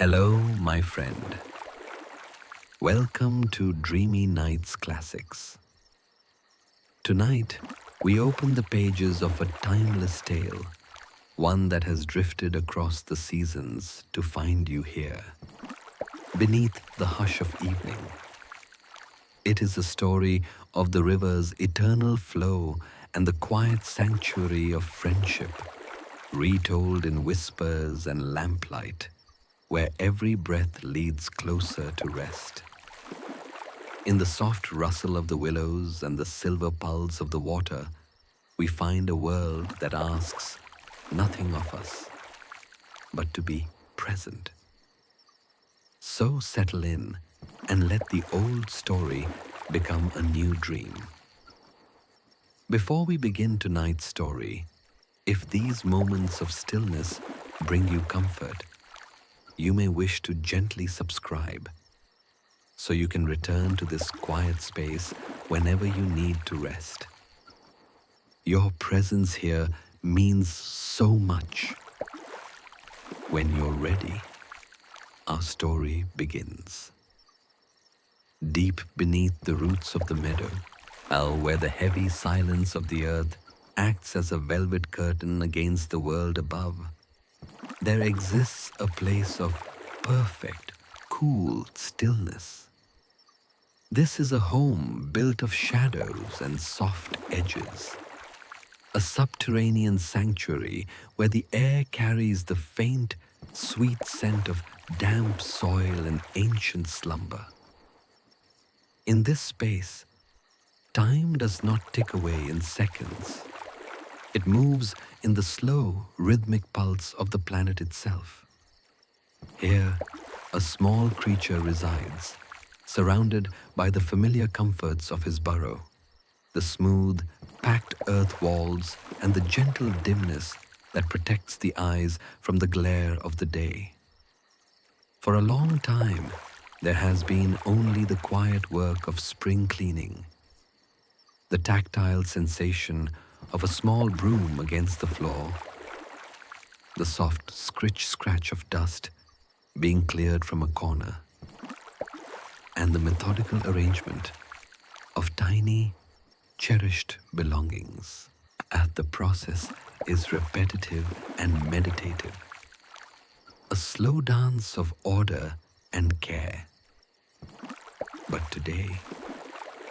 Hello, my friend. Welcome to Dreamy Nights Classics. Tonight, we open the pages of a timeless tale, one that has drifted across the seasons to find you here, beneath the hush of evening. It is a story of the river's eternal flow and the quiet sanctuary of friendship, retold in whispers and lamplight, where every breath leads closer to rest. In the soft rustle of the willows and the silver pulse of the water, we find a world that asks nothing of us but to be present. So settle in and let the old story become a new dream. Before we begin tonight's story, if these moments of stillness bring you comfort, you may wish to gently subscribe so you can return to this quiet space whenever you need to rest. Your presence here means so much. When you're ready, our story begins. Deep beneath the roots of the meadow, where the heavy silence of the earth acts as a velvet curtain against the world above, there exists a place of perfect, cool stillness. This is a home built of shadows and soft edges, a subterranean sanctuary where the air carries the faint, sweet scent of damp soil and ancient slumber. In this space, time does not tick away in seconds. It moves in the slow, rhythmic pulse of the planet itself. Here, a small creature resides, surrounded by the familiar comforts of his burrow, the smooth, packed earth walls, and the gentle dimness that protects the eyes from the glare of the day. For a long time, there has been only the quiet work of spring cleaning, the tactile sensation of a small broom against the floor, the soft scritch-scratch of dust being cleared from a corner, and the methodical arrangement of tiny, cherished belongings. The process is repetitive and meditative, a slow dance of order and care. But today,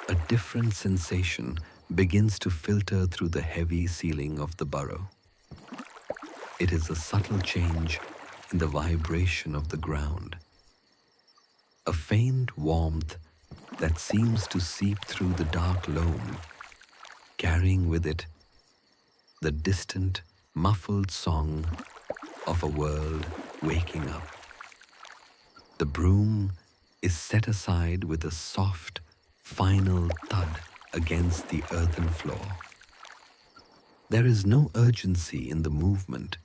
a different sensation begins to filter through the heavy ceiling of the burrow. It is a subtle change in the vibration of the ground, a faint warmth that seems to seep through the dark loam, carrying with it the distant, muffled song of a world waking up. The broom is set aside with a soft, final thud against the earthen floor. There is no urgency in the movement,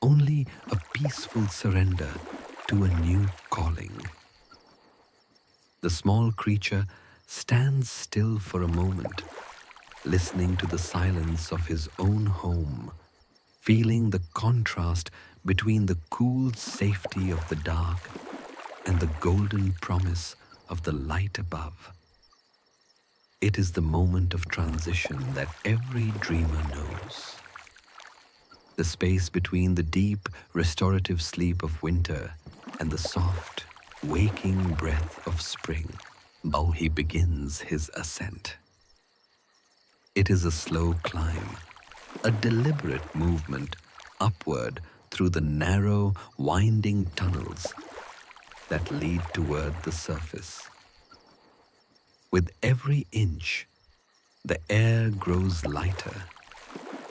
only a peaceful surrender to a new calling. The small creature stands still for a moment, listening to the silence of his own home, feeling the contrast between the cool safety of the dark and the golden promise of the light above. It is the moment of transition that every dreamer knows. The space between the deep, restorative sleep of winter and the soft, waking breath of spring. How he begins his ascent. It is a slow climb, a deliberate movement upward through the narrow, winding tunnels that lead toward the surface. With every inch, the air grows lighter,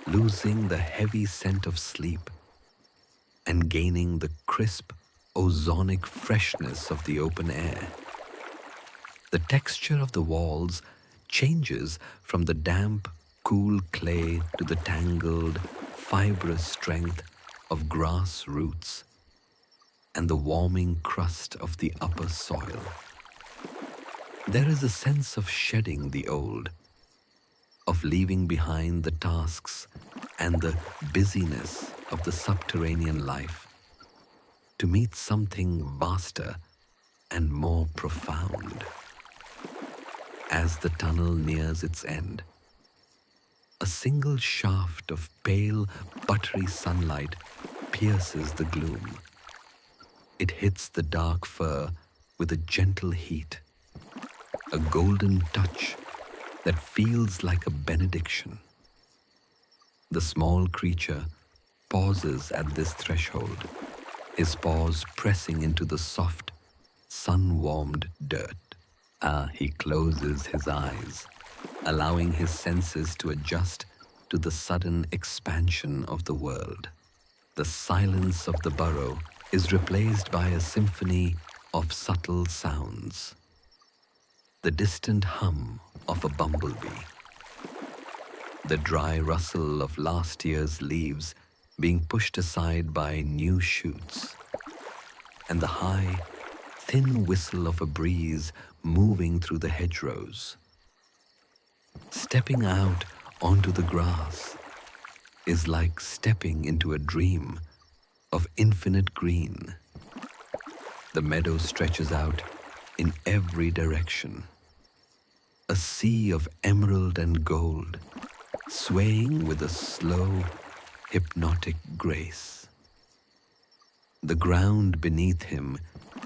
losing the heavy scent of sleep and gaining the crisp, ozonic freshness of the open air. The texture of the walls changes from the damp, cool clay to the tangled, fibrous strength of grass roots and the warming crust of the upper soil. There is a sense of shedding the old, of leaving behind the tasks and the busyness of the subterranean life. to meet something vaster and more profound. As the tunnel nears its end, a single shaft of pale, buttery sunlight pierces the gloom. It hits the dark fur with a gentle heat, a golden touch that feels like a benediction. The small creature pauses at this threshold, his paws pressing into the soft, sun-warmed dirt. He closes his eyes, allowing his senses to adjust to the sudden expansion of the world. The silence of the burrow is replaced by a symphony of subtle sounds. The distant hum of a bumblebee, the dry rustle of last year's leaves being pushed aside by new shoots, and the high, thin whistle of a breeze moving through the hedgerows. Stepping out onto the grass is like stepping into a dream of infinite green. The meadow stretches out in every direction, a sea of emerald and gold, swaying with a slow, hypnotic grace. The ground beneath him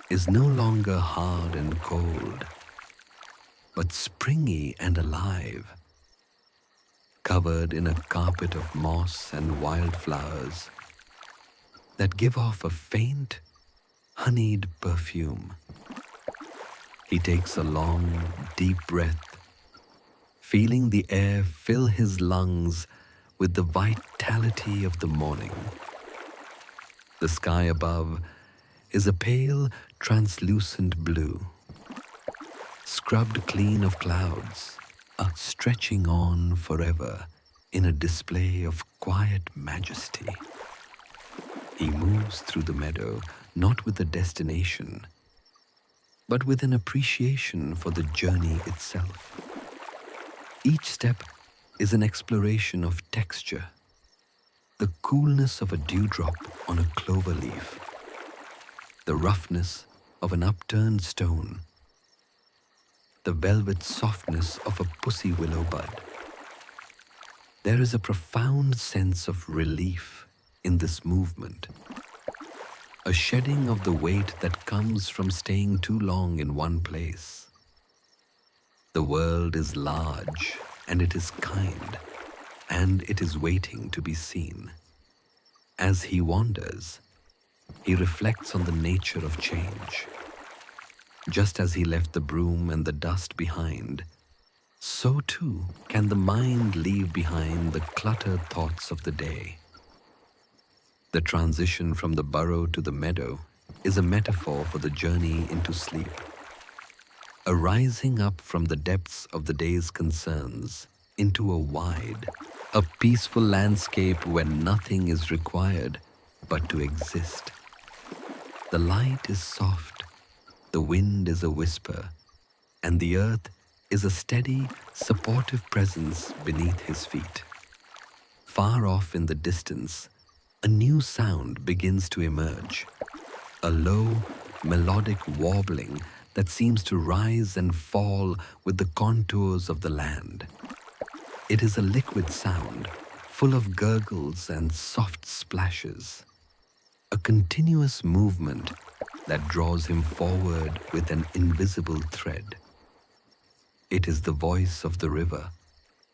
is no longer hard and cold, but springy and alive, covered in a carpet of moss and wildflowers that give off a faint, honeyed perfume. He takes a long, deep breath, feeling the air fill his lungs with the vitality of the morning. The sky above is a pale, translucent blue, scrubbed clean of clouds, stretching on forever in a display of quiet majesty. He moves through the meadow not with a destination, but with an appreciation for the journey itself. Each step is an exploration of texture, the coolness of a dewdrop on a clover leaf, the roughness of an upturned stone, the velvet softness of a pussy willow bud. There is a profound sense of relief in this movement, a shedding of the weight that comes from staying too long in one place. The world is large, and it is kind, and it is waiting to be seen. As he wanders, he reflects on the nature of change. Just as he left the broom and the dust behind, so too can the mind leave behind the cluttered thoughts of the day. The transition from the burrow to the meadow is a metaphor for the journey into sleep, a rising up from the depths of the day's concerns into a wide, a peaceful landscape where nothing is required but to exist. The light is soft, the wind is a whisper, and the earth is a steady, supportive presence beneath his feet. Far off in the distance, a new sound begins to emerge, a low, melodic warbling that seems to rise and fall with the contours of the land. It is a liquid sound, full of gurgles and soft splashes, a continuous movement that draws him forward with an invisible thread. It is the voice of the river,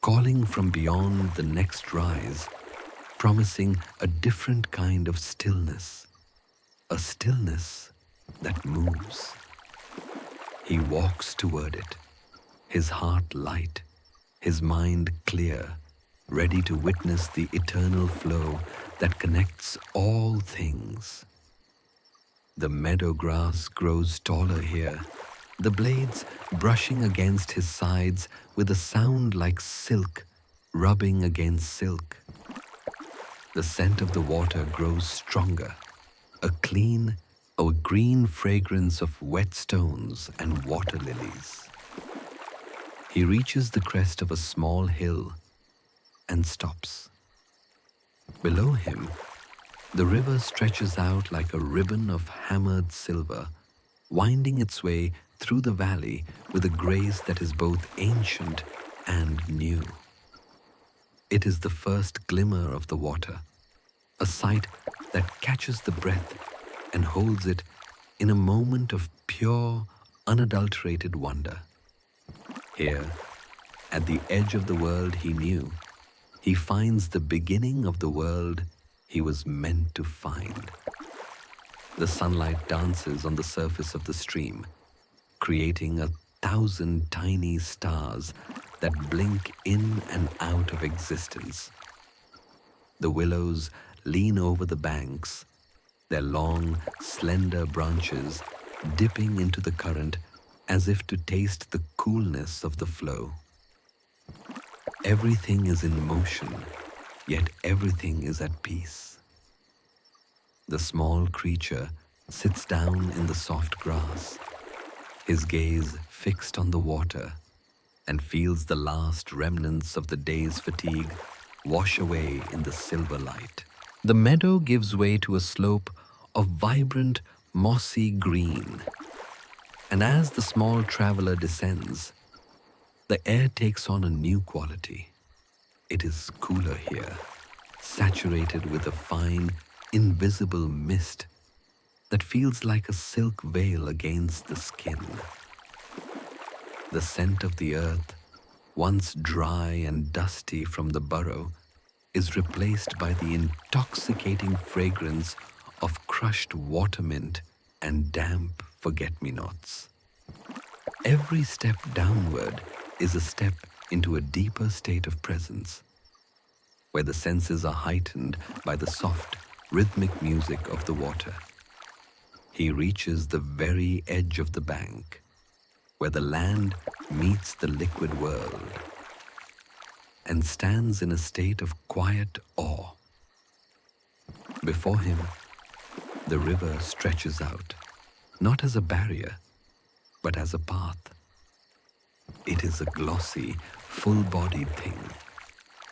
calling from beyond the next rise, promising a different kind of stillness, a stillness that moves. He walks toward it, his heart light, his mind clear, ready to witness the eternal flow that connects all things. The meadow grass grows taller here, the blades brushing against his sides with a sound like silk rubbing against silk. The scent of the water grows stronger, a green fragrance of wet stones and water lilies. He reaches the crest of a small hill and stops. Below him, The river stretches out like a ribbon of hammered silver, winding its way through the valley with a grace that is both ancient and new. It is the first glimmer of the water, a sight that catches the breath and holds it in a moment of pure, unadulterated wonder. Here, at the edge of the world he knew, he finds the beginning of the world he was meant to find. The sunlight dances on the surface of the stream, creating 1,000 tiny stars that blink in and out of existence. The willows lean over the banks, their long, slender branches dipping into the current as if to taste the coolness of the flow. Everything is in motion, yet everything is at peace. The small creature sits down in the soft grass, his gaze fixed on the water, and feels the last remnants of the day's fatigue wash away in the silver light. The meadow gives way to a slope of vibrant, mossy green, and as the small traveler descends, the air takes on a new quality. It is cooler here, saturated with a fine, invisible mist that feels like a silk veil against the skin. The scent of the earth, once dry and dusty from the burrow, is replaced by the intoxicating fragrance of crushed watermint and damp forget-me-nots. Every step downward is a step into a deeper state of presence, where the senses are heightened by the soft, rhythmic music of the water. He reaches the very edge of the bank, where the land meets the liquid world, and stands in a state of quiet awe. Before him, the river stretches out, not as a barrier, but as a path. It is a glossy, full-bodied thing,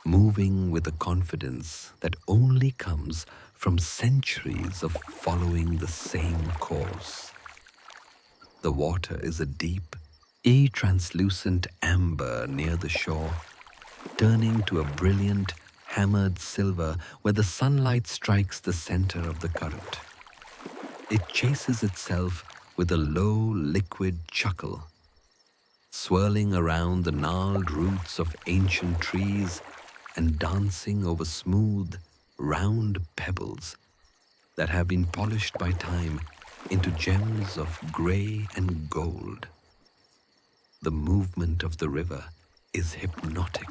moving with a confidence that only comes from centuries of following the same course. The water is a deep, translucent amber near the shore, turning to a brilliant, hammered silver where the sunlight strikes the center of the current. It chases itself with a low, liquid chuckle, swirling around the gnarled roots of ancient trees and dancing over smooth, round pebbles that have been polished by time into gems of gray and gold. The movement of the river is hypnotic.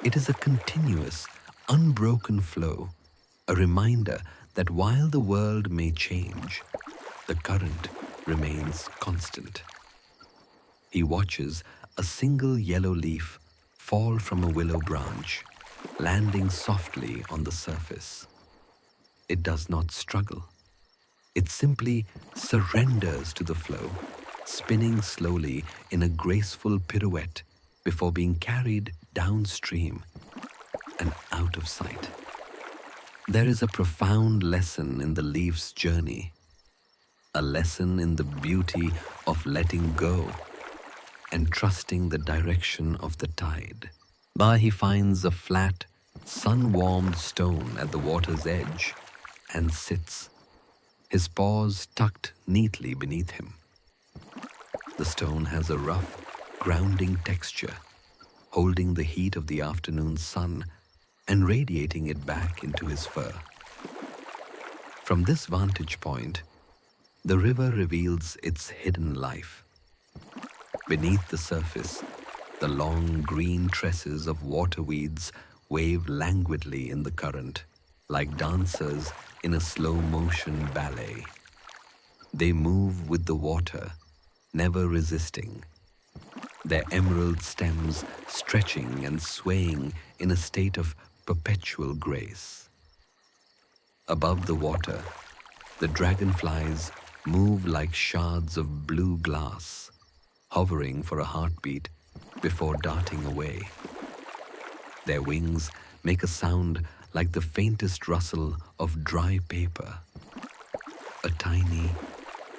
It is a continuous, unbroken flow, a reminder that while the world may change, the current remains constant. He watches a single yellow leaf fall from a willow branch, landing softly on the surface. It does not struggle. It simply surrenders to the flow, spinning slowly in a graceful pirouette before being carried downstream and out of sight. There is a profound lesson in the leaf's journey, a lesson in the beauty of letting go and trusting the direction of the tide. There he finds a flat, sun-warmed stone at the water's edge and sits, his paws tucked neatly beneath him. The stone has a rough, grounding texture, holding the heat of the afternoon sun and radiating it back into his fur. From this vantage point, the river reveals its hidden life. Beneath the surface, the long green tresses of waterweeds wave languidly in the current, like dancers in a slow-motion ballet. They move with the water, never resisting, their emerald stems stretching and swaying in a state of perpetual grace. Above the water, the dragonflies move like shards of blue glass, hovering for a heartbeat before darting away. Their wings make a sound like the faintest rustle of dry paper, a tiny,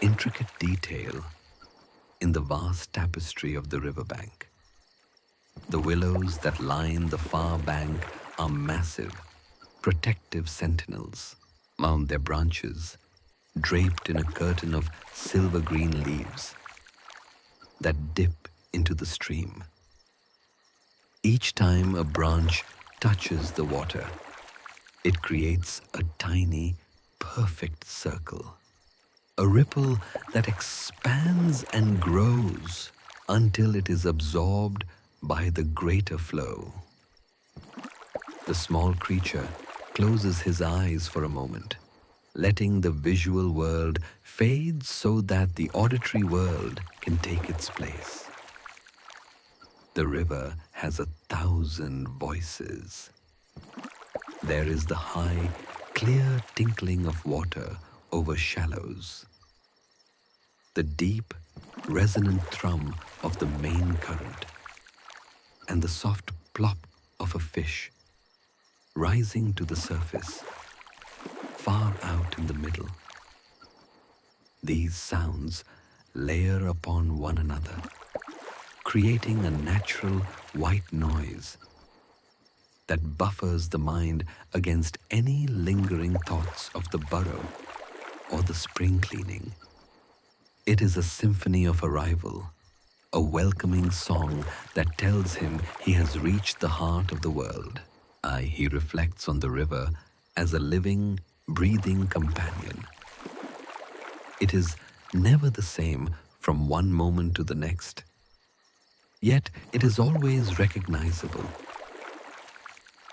intricate detail in the vast tapestry of the riverbank. The willows that line the far bank are massive, protective sentinels, mount their branches, draped in a curtain of silver-green leaves that dip into the stream. Each time a branch touches the water, it creates a tiny, perfect circle, a ripple that expands and grows until it is absorbed by the greater flow. The small creature closes his eyes for a moment, letting the visual world fade so that the auditory world can take its place. The river has 1,000 voices. There is the high, clear tinkling of water over shallows, the deep, resonant thrum of the main current, and the soft plop of a fish rising to the surface, far out in the middle. These sounds layer upon one another, creating a natural white noise that buffers the mind against any lingering thoughts of the burrow or the spring cleaning. It is a symphony of arrival, a welcoming song that tells him he has reached the heart of the world. He reflects on the river as a living, breathing companion. It is never the same from one moment to the next, yet it is always recognizable.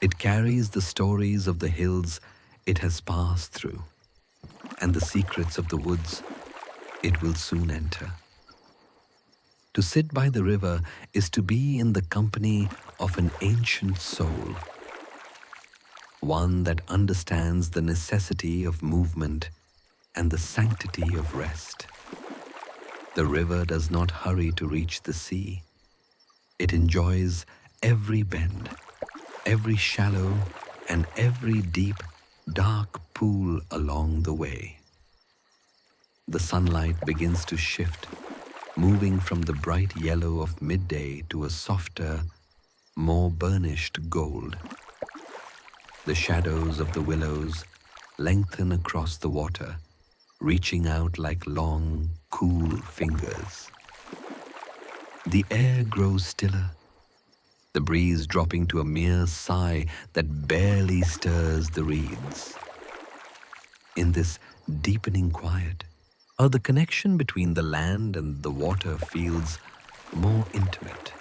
It carries the stories of the hills it has passed through, and the secrets of the woods it will soon enter. To sit by the river is to be in the company of an ancient soul, one that understands the necessity of movement and the sanctity of rest. The river does not hurry to reach the sea. It enjoys every bend, every shallow, and every deep, dark pool along the way. The sunlight begins to shift, moving from the bright yellow of midday to a softer, more burnished gold. The shadows of the willows lengthen across the water, reaching out like long, cool fingers. The air grows stiller, the breeze dropping to a mere sigh that barely stirs the reeds. In this deepening quiet, the connection between the land and the water feels more intimate.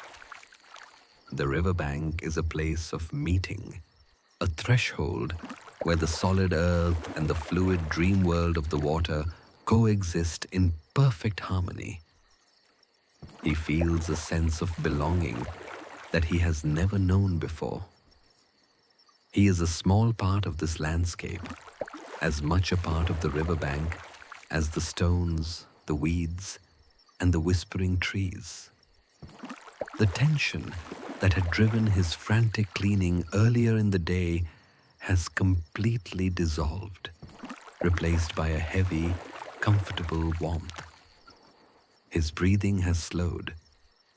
The riverbank is a place of meeting, a threshold where the solid earth and the fluid dream world of the water coexist in perfect harmony. He feels a sense of belonging that he has never known before. He is a small part of this landscape, as much a part of the riverbank as the stones, the weeds, and the whispering trees. The tension that had driven his frantic cleaning earlier in the day has completely dissolved, replaced by a heavy, comfortable warmth. His breathing has slowed,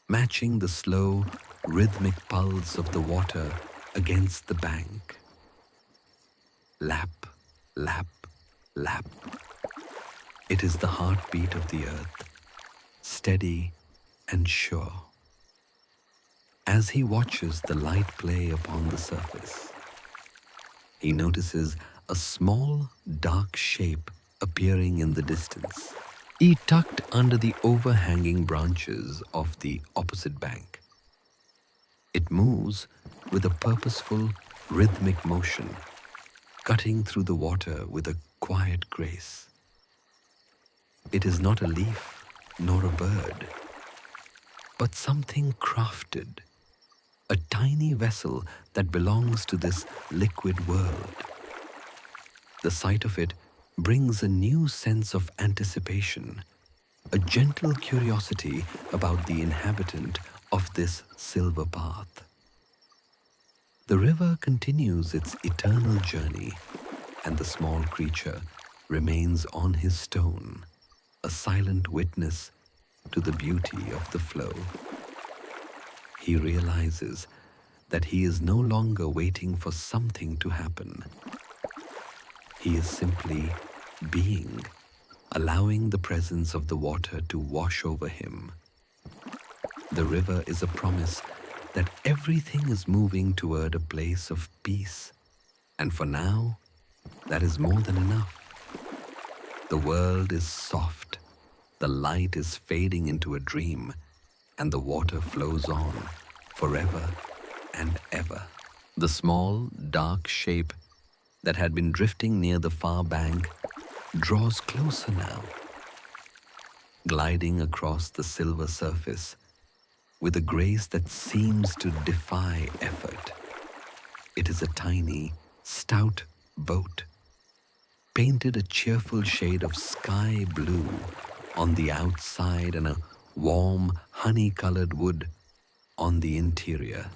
matching the slow, rhythmic pulse of the water against the bank. Lap, lap, lap. It is the heartbeat of the earth, steady and sure. As he watches the light play upon the surface, he notices a small, dark shape appearing in the distance, tucked under the overhanging branches of the opposite bank. It moves with a purposeful, rhythmic motion, cutting through the water with a quiet grace. It is not a leaf nor a bird, but something crafted, a tiny vessel that belongs to this liquid world. The sight of it brings a new sense of anticipation, a gentle curiosity about the inhabitant of this silver path. The river continues its eternal journey, and the small creature remains on his stone, a silent witness to the beauty of the flow. He realizes that he is no longer waiting for something to happen. He is simply being, allowing the presence of the water to wash over him. The river is a promise that everything is moving toward a place of peace, and for now, that is more than enough. The world is soft, the light is fading into a dream, and the water flows on forever and ever. The small, dark shape that had been drifting near the far bank draws closer now, gliding across the silver surface with a grace that seems to defy effort. It is a tiny, stout boat, painted a cheerful shade of sky blue on the outside and a warm, honey-colored wood on the interior.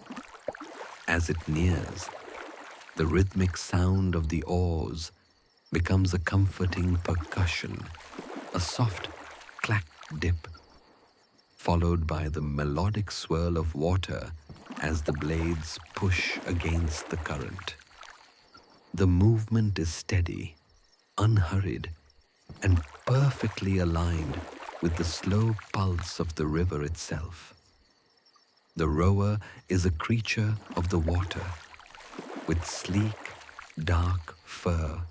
As it nears, the rhythmic sound of the oars becomes a comforting percussion, a soft clack dip, followed by the melodic swirl of water as the blades push against the current. The movement is steady, unhurried, and perfectly aligned with the slow pulse of the river itself. The rower is a creature of the water, with sleek, dark fur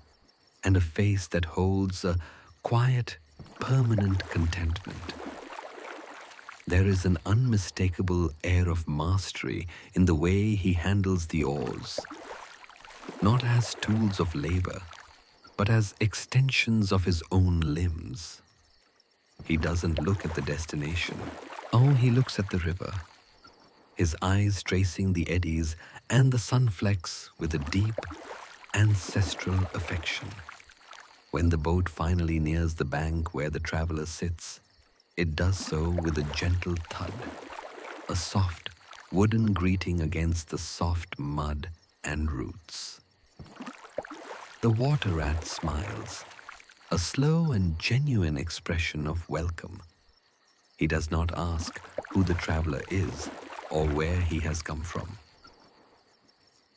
and a face that holds a quiet, permanent contentment. There is an unmistakable air of mastery in the way he handles the oars, not as tools of labor, but as extensions of his own limbs. He doesn't look at the destination. Oh, he looks at the river, his eyes tracing the eddies and the sunflecks with a deep, ancestral affection. When the boat finally nears the bank where the traveler sits, it does so with a gentle thud, a soft, wooden greeting against the soft mud and roots. The water rat smiles, a slow and genuine expression of welcome. He does not ask who the traveler is or where he has come from.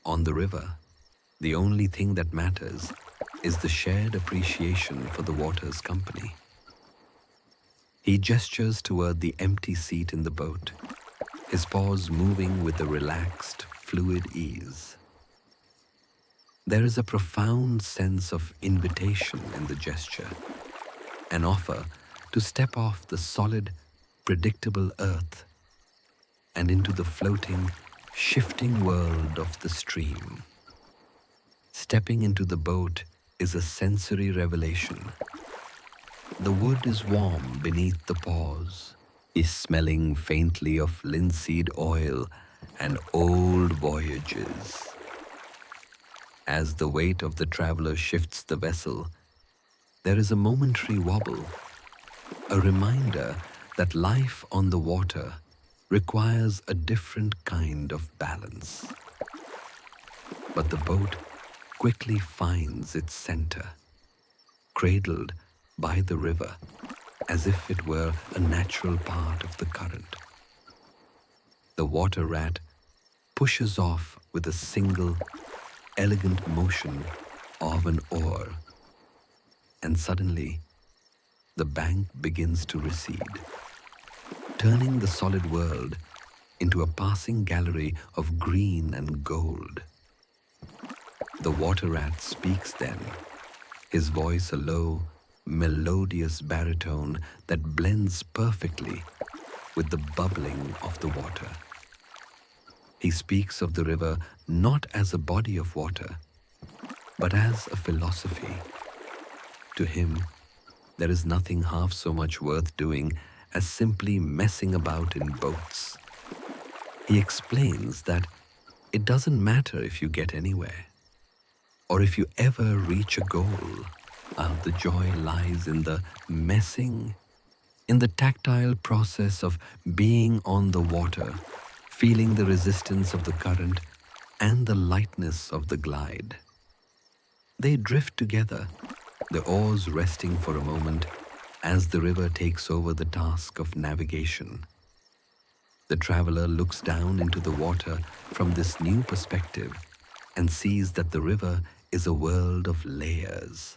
On the river, the only thing that matters is the shared appreciation for the water's company. He gestures toward the empty seat in the boat, his paws moving with a relaxed, fluid ease. There is a profound sense of invitation in the gesture, an offer to step off the solid, predictable earth and into the floating, shifting world of the stream. Stepping into the boat is a sensory revelation. The wood is warm beneath the paws, is smelling faintly of linseed oil and old voyages. As the weight of the traveler shifts the vessel, there is a momentary wobble, a reminder that life on the water requires a different kind of balance. But the boat quickly finds its center, cradled by the river as if it were a natural part of the current. The water rat pushes off with a single, elegant motion of an oar, and suddenly the bank begins to recede, turning the solid world into a passing gallery of green and gold. The water rat speaks then, his voice a low, melodious baritone that blends perfectly with the bubbling of the water. He speaks of the river not as a body of water, but as a philosophy. To him, there is nothing half so much worth doing as simply messing about in boats. He explains that it doesn't matter if you get anywhere, or if you ever reach a goal. The joy lies in the messing, in the tactile process of being on the water, feeling the resistance of the current, and the lightness of the glide. They drift together, the oars resting for a moment as the river takes over the task of navigation. The traveler looks down into the water from this new perspective and sees that the river is a world of layers.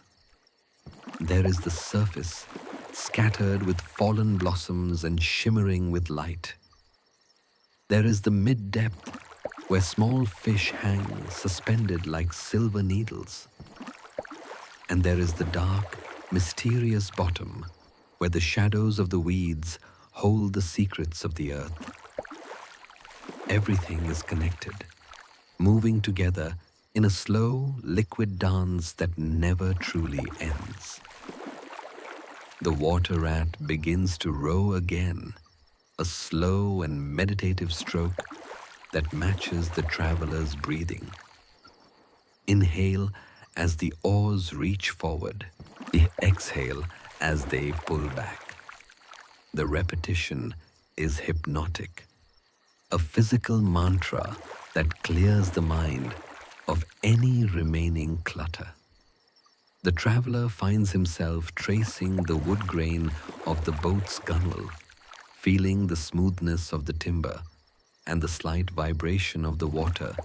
There is the surface, scattered with fallen blossoms and shimmering with light. There is the mid-depth, where small fish hang suspended like silver needles. And there is the dark, mysterious bottom, where the shadows of the weeds hold the secrets of the earth. Everything is connected, moving together in a slow, liquid dance that never truly ends. The water rat begins to row again, a slow and meditative stroke that matches the traveler's breathing. Inhale as the oars reach forward. Exhale as they pull back. The repetition is hypnotic, a physical mantra that clears the mind of any remaining clutter. The traveler finds himself tracing the wood grain of the boat's gunwale, feeling the smoothness of the timber and the slight vibration of the water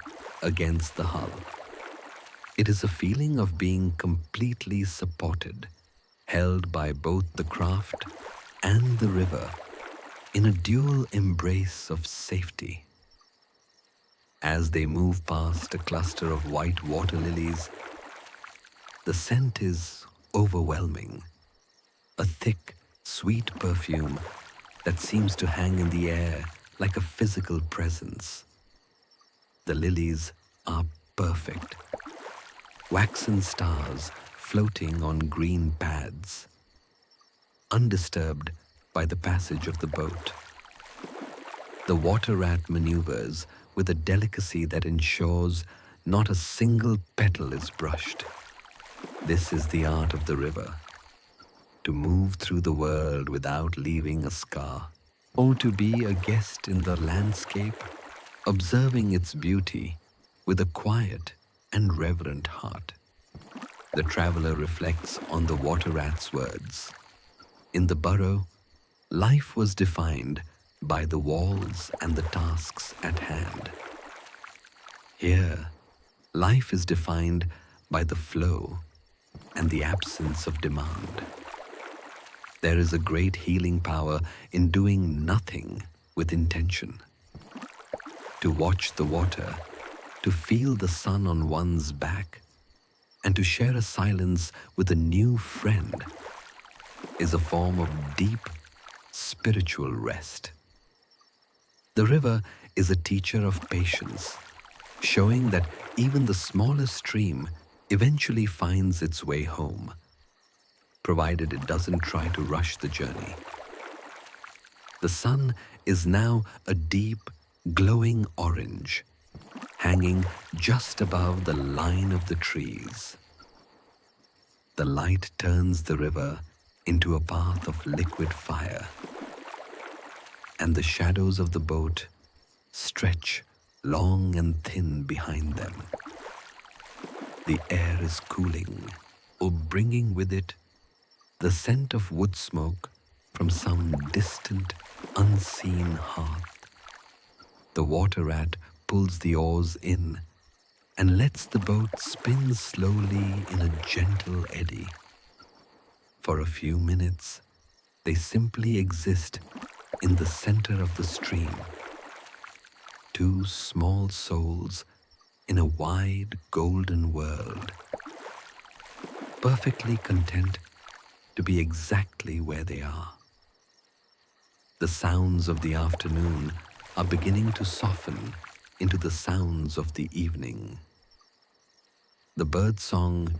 against the hull. It is a feeling of being completely supported, held by both the craft and the river in a dual embrace of safety. As they move past a cluster of white water lilies, the scent is overwhelming, a thick, sweet perfume that seems to hang in the air like a physical presence. The lilies are perfect, waxen stars floating on green pads, undisturbed by the passage of the boat. The water rat maneuvers with a delicacy that ensures not a single petal is brushed. This is the art of the river, to move through the world without leaving a scar, or to be a guest in the landscape, observing its beauty with a quiet and reverent heart. The traveler reflects on the water rat's words. In the burrow, life was defined by the walls and the tasks at hand. Here, life is defined by the flow and the absence of demand. There is a great healing power in doing nothing with intention. To watch the water, to feel the sun on one's back, and to share a silence with a new friend is a form of deep spiritual rest. The river is a teacher of patience, showing that even the smallest stream eventually finds its way home, provided it doesn't try to rush the journey. The sun is now a deep, glowing orange, hanging just above the line of the trees. The light turns the river into a path of liquid fire, and the shadows of the boat stretch long and thin behind them. The air is cooling, or bringing with it the scent of wood smoke from some distant, unseen hearth. The water rat pulls the oars in and lets the boat spin slowly in a gentle eddy. For a few minutes, they simply exist in the center of the stream. Two small souls in a wide golden world, perfectly content to be exactly where they are. The sounds of the afternoon are beginning to soften into the sounds of the evening. The bird song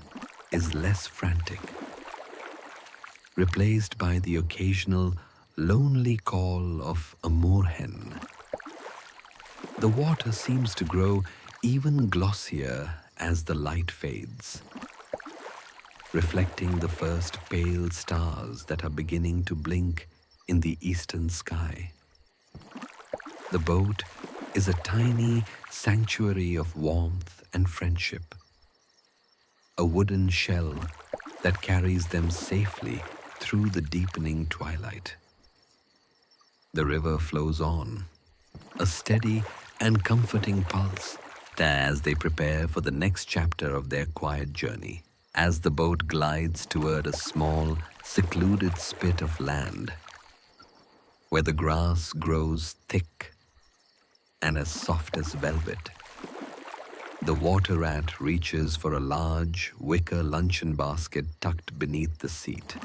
is less frantic, replaced by the occasional lonely call of a moorhen. The water seems to grow even glossier as the light fades, reflecting the first pale stars that are beginning to blink in the eastern sky. The boat is a tiny sanctuary of warmth and friendship, a wooden shell that carries them safely through the deepening twilight. The river flows on, a steady and comforting pulse as they prepare for the next chapter of their quiet journey. As the boat glides toward a small, secluded spit of land, where the grass grows thick and as soft as velvet, the water rat reaches for a large wicker luncheon basket tucked beneath the seat.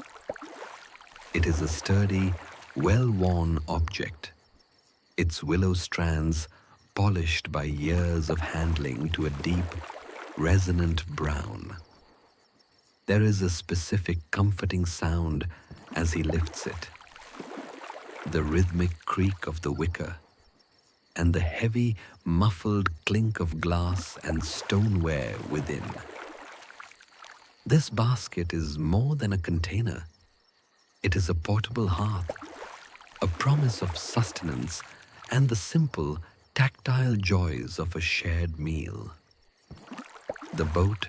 It is a sturdy, well-worn object, its willow strands polished by years of handling to a deep, resonant brown. There is a specific comforting sound as he lifts it, the rhythmic creak of the wicker, and the heavy, muffled clink of glass and stoneware within. This basket is more than a container. It is a portable hearth, a promise of sustenance and the simple, tactile joys of a shared meal. The boat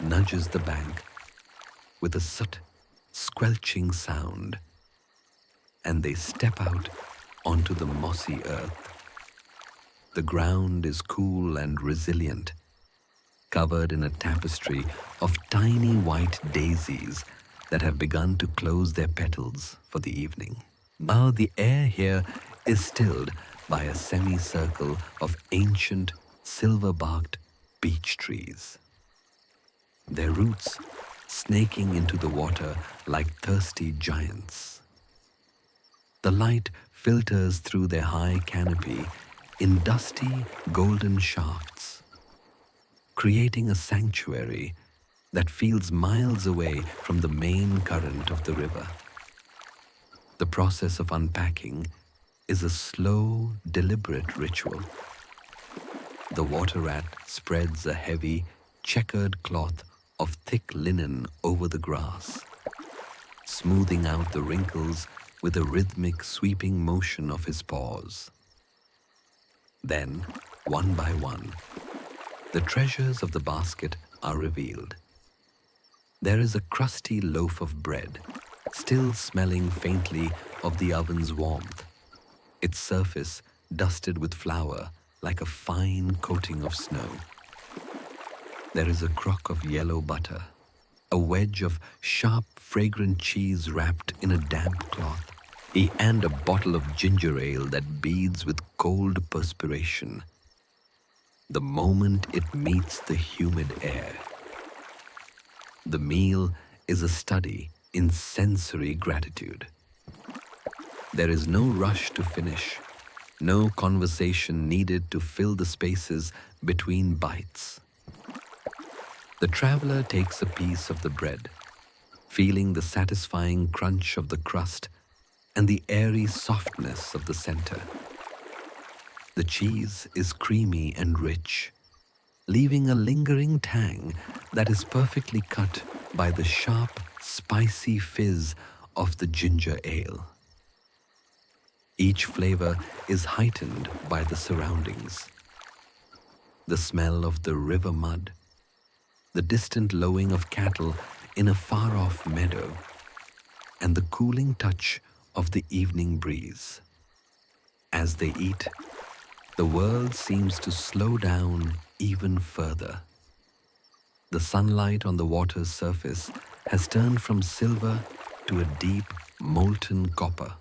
nudges the bank with a squelching sound, and they step out onto the mossy earth. The ground is cool and resilient, covered in a tapestry of tiny white daisies that have begun to close their petals for the evening. Now the air here is stilled by a semicircle of ancient, silver-barked beech trees, their roots snaking into the water like thirsty giants. The light filters through their high canopy in dusty, golden shafts, creating a sanctuary that feels miles away from the main current of the river. The process of unpacking is a slow, deliberate ritual. The water rat spreads a heavy, checkered cloth of thick linen over the grass, smoothing out the wrinkles with a rhythmic sweeping motion of his paws. Then, one by one, the treasures of the basket are revealed. There is a crusty loaf of bread, still smelling faintly of the oven's warmth, its surface dusted with flour like a fine coating of snow. There is a crock of yellow butter, a wedge of sharp, fragrant cheese wrapped in a damp cloth, and a bottle of ginger ale that beads with cold perspiration the moment it meets the humid air. The meal is a study in sensory gratitude. There is no rush to finish, no conversation needed to fill the spaces between bites. The traveler takes a piece of the bread, feeling the satisfying crunch of the crust and the airy softness of the center. The cheese is creamy and rich, leaving a lingering tang that is perfectly cut by the sharp, spicy fizz of the ginger ale. Each flavor is heightened by the surroundings. The smell of the river mud, the distant lowing of cattle in a far-off meadow, and the cooling touch of the evening breeze. As they eat, the world seems to slow down even further. The sunlight on the water's surface has turned from silver to a deep, molten copper.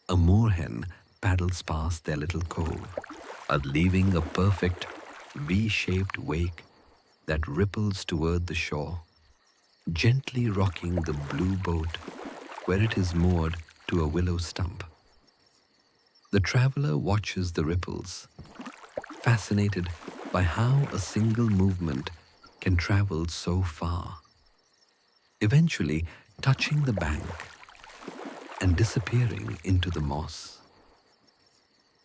A moorhen paddles past their little cove, leaving a perfect V-shaped wake that ripples toward the shore, gently rocking the blue boat where it is moored to a willow stump. The traveler watches the ripples, fascinated by how a single movement can travel so far, eventually touching the bank and disappearing into the moss.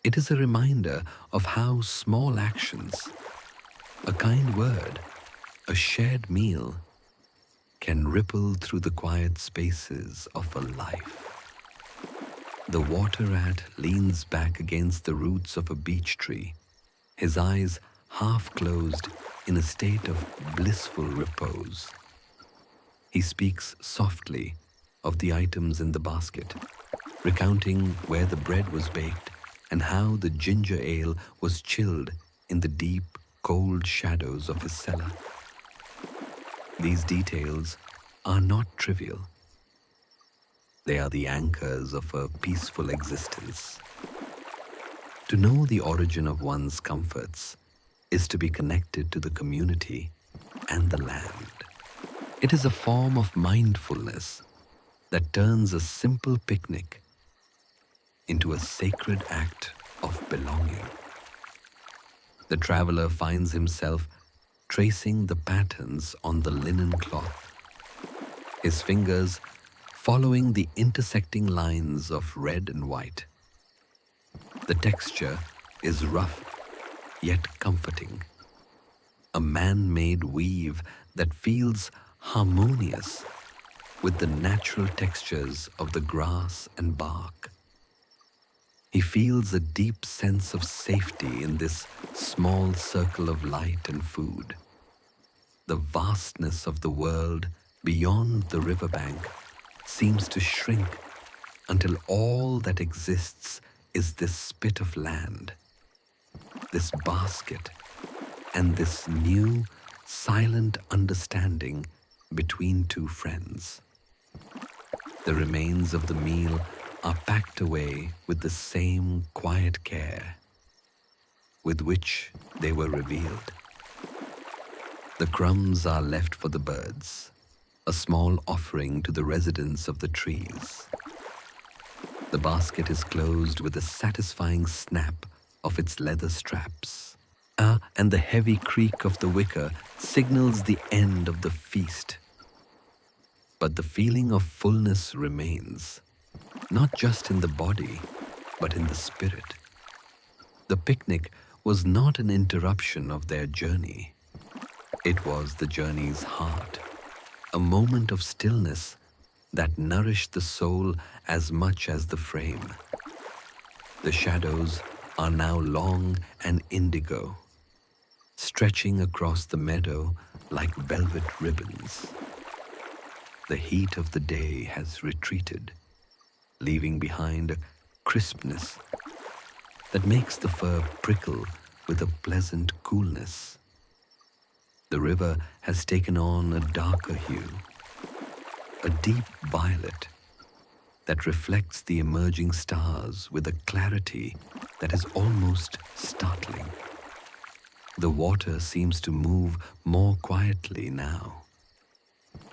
It is a reminder of how small actions, a kind word, a shared meal, can ripple through the quiet spaces of a life. The water rat leans back against the roots of a beech tree, his eyes half closed in a state of blissful repose. He speaks softly of the items in the basket, recounting where the bread was baked and how the ginger ale was chilled in the deep, cold shadows of his cellar. These details are not trivial. They are the anchors of a peaceful existence. To know the origin of one's comforts is to be connected to the community and the land. It is a form of mindfulness that turns a simple picnic into a sacred act of belonging. The traveler finds himself tracing the patterns on the linen cloth, his fingers following the intersecting lines of red and white. The texture is rough yet comforting, a man-made weave that feels harmonious with the natural textures of the grass and bark. He feels a deep sense of safety in this small circle of light and food. The vastness of the world beyond the riverbank seems to shrink until all that exists is this spit of land, this basket, and this new, silent understanding between two friends. The remains of the meal are packed away with the same quiet care with which they were revealed. The crumbs are left for the birds, a small offering to the residents of the trees. The basket is closed with a satisfying snap of its leather straps. And the heavy creak of the wicker signals the end of the feast. But the feeling of fullness remains, not just in the body, but in the spirit. The picnic was not an interruption of their journey. It was the journey's heart, a moment of stillness that nourished the soul as much as the frame. The shadows are now long and indigo, stretching across the meadow like velvet ribbons. The heat of the day has retreated, leaving behind a crispness that makes the fur prickle with a pleasant coolness. The river has taken on a darker hue, a deep violet that reflects the emerging stars with a clarity that is almost startling. The water seems to move more quietly now,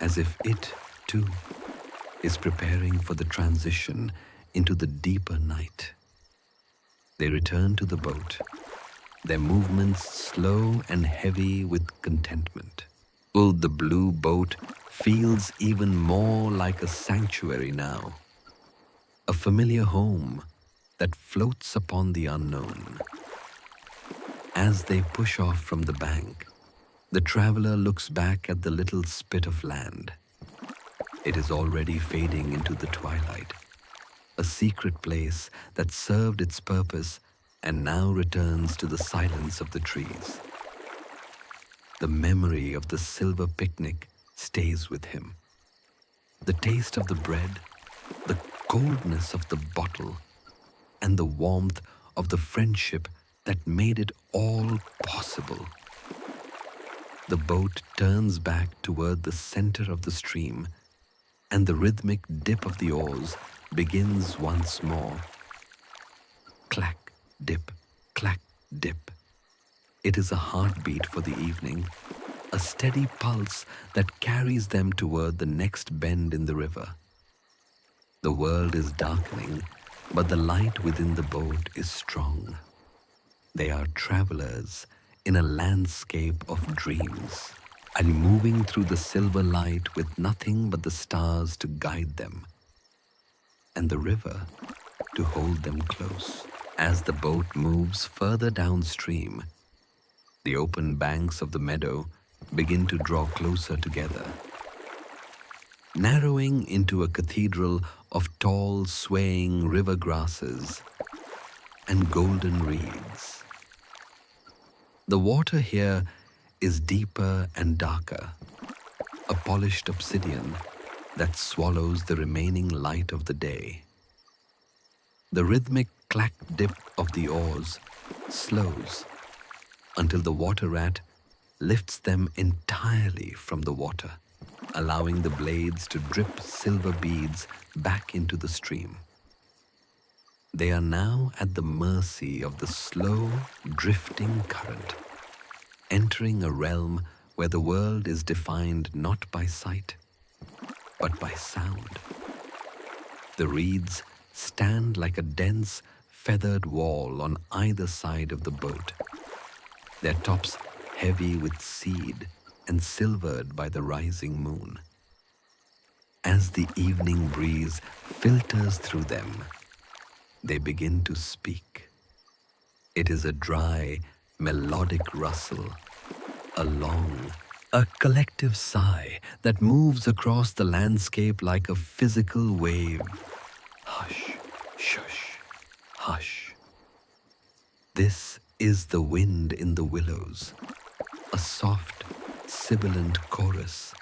as if it, too, is preparing for the transition into the deeper night. They return to the boat, their movements slow and heavy with contentment. The blue boat feels even more like a sanctuary now, a familiar home that floats upon the unknown. As they push off from the bank, the traveler looks back at the little spit of land. It is already fading into the twilight, a secret place that served its purpose and now returns to the silence of the trees. The memory of the silver picnic stays with him. The taste of the bread, the coldness of the bottle, and the warmth of the friendship that made it all possible. The boat turns back toward the center of the stream, and the rhythmic dip of the oars begins once more. Clack, dip, clack, dip. It is a heartbeat for the evening, a steady pulse that carries them toward the next bend in the river. The world is darkening, but the light within the boat is strong. They are travelers in a landscape of dreams, and moving through the silver light with nothing but the stars to guide them, and the river to hold them close. As the boat moves further downstream, the open banks of the meadow begin to draw closer together. narrowing into a cathedral of tall, swaying river grasses and golden reeds. The water here is deeper and darker, a polished obsidian that swallows the remaining light of the day. The rhythmic clack-dip of the oars slows until the water rat lifts them entirely from the water, allowing the blades to drip silver beads back into the stream. They are now at the mercy of the slow, drifting current, entering a realm where the world is defined not by sight, but by sound. The reeds stand like a dense, feathered wall on either side of the boat, their tops heavy with seed and silvered by the rising moon. As the evening breeze filters through them, they begin to speak. It is a dry, melodic rustle, a collective sigh that moves across the landscape like a physical wave. Hush, shush, hush. This is the wind in the willows, a soft, sibilant chorus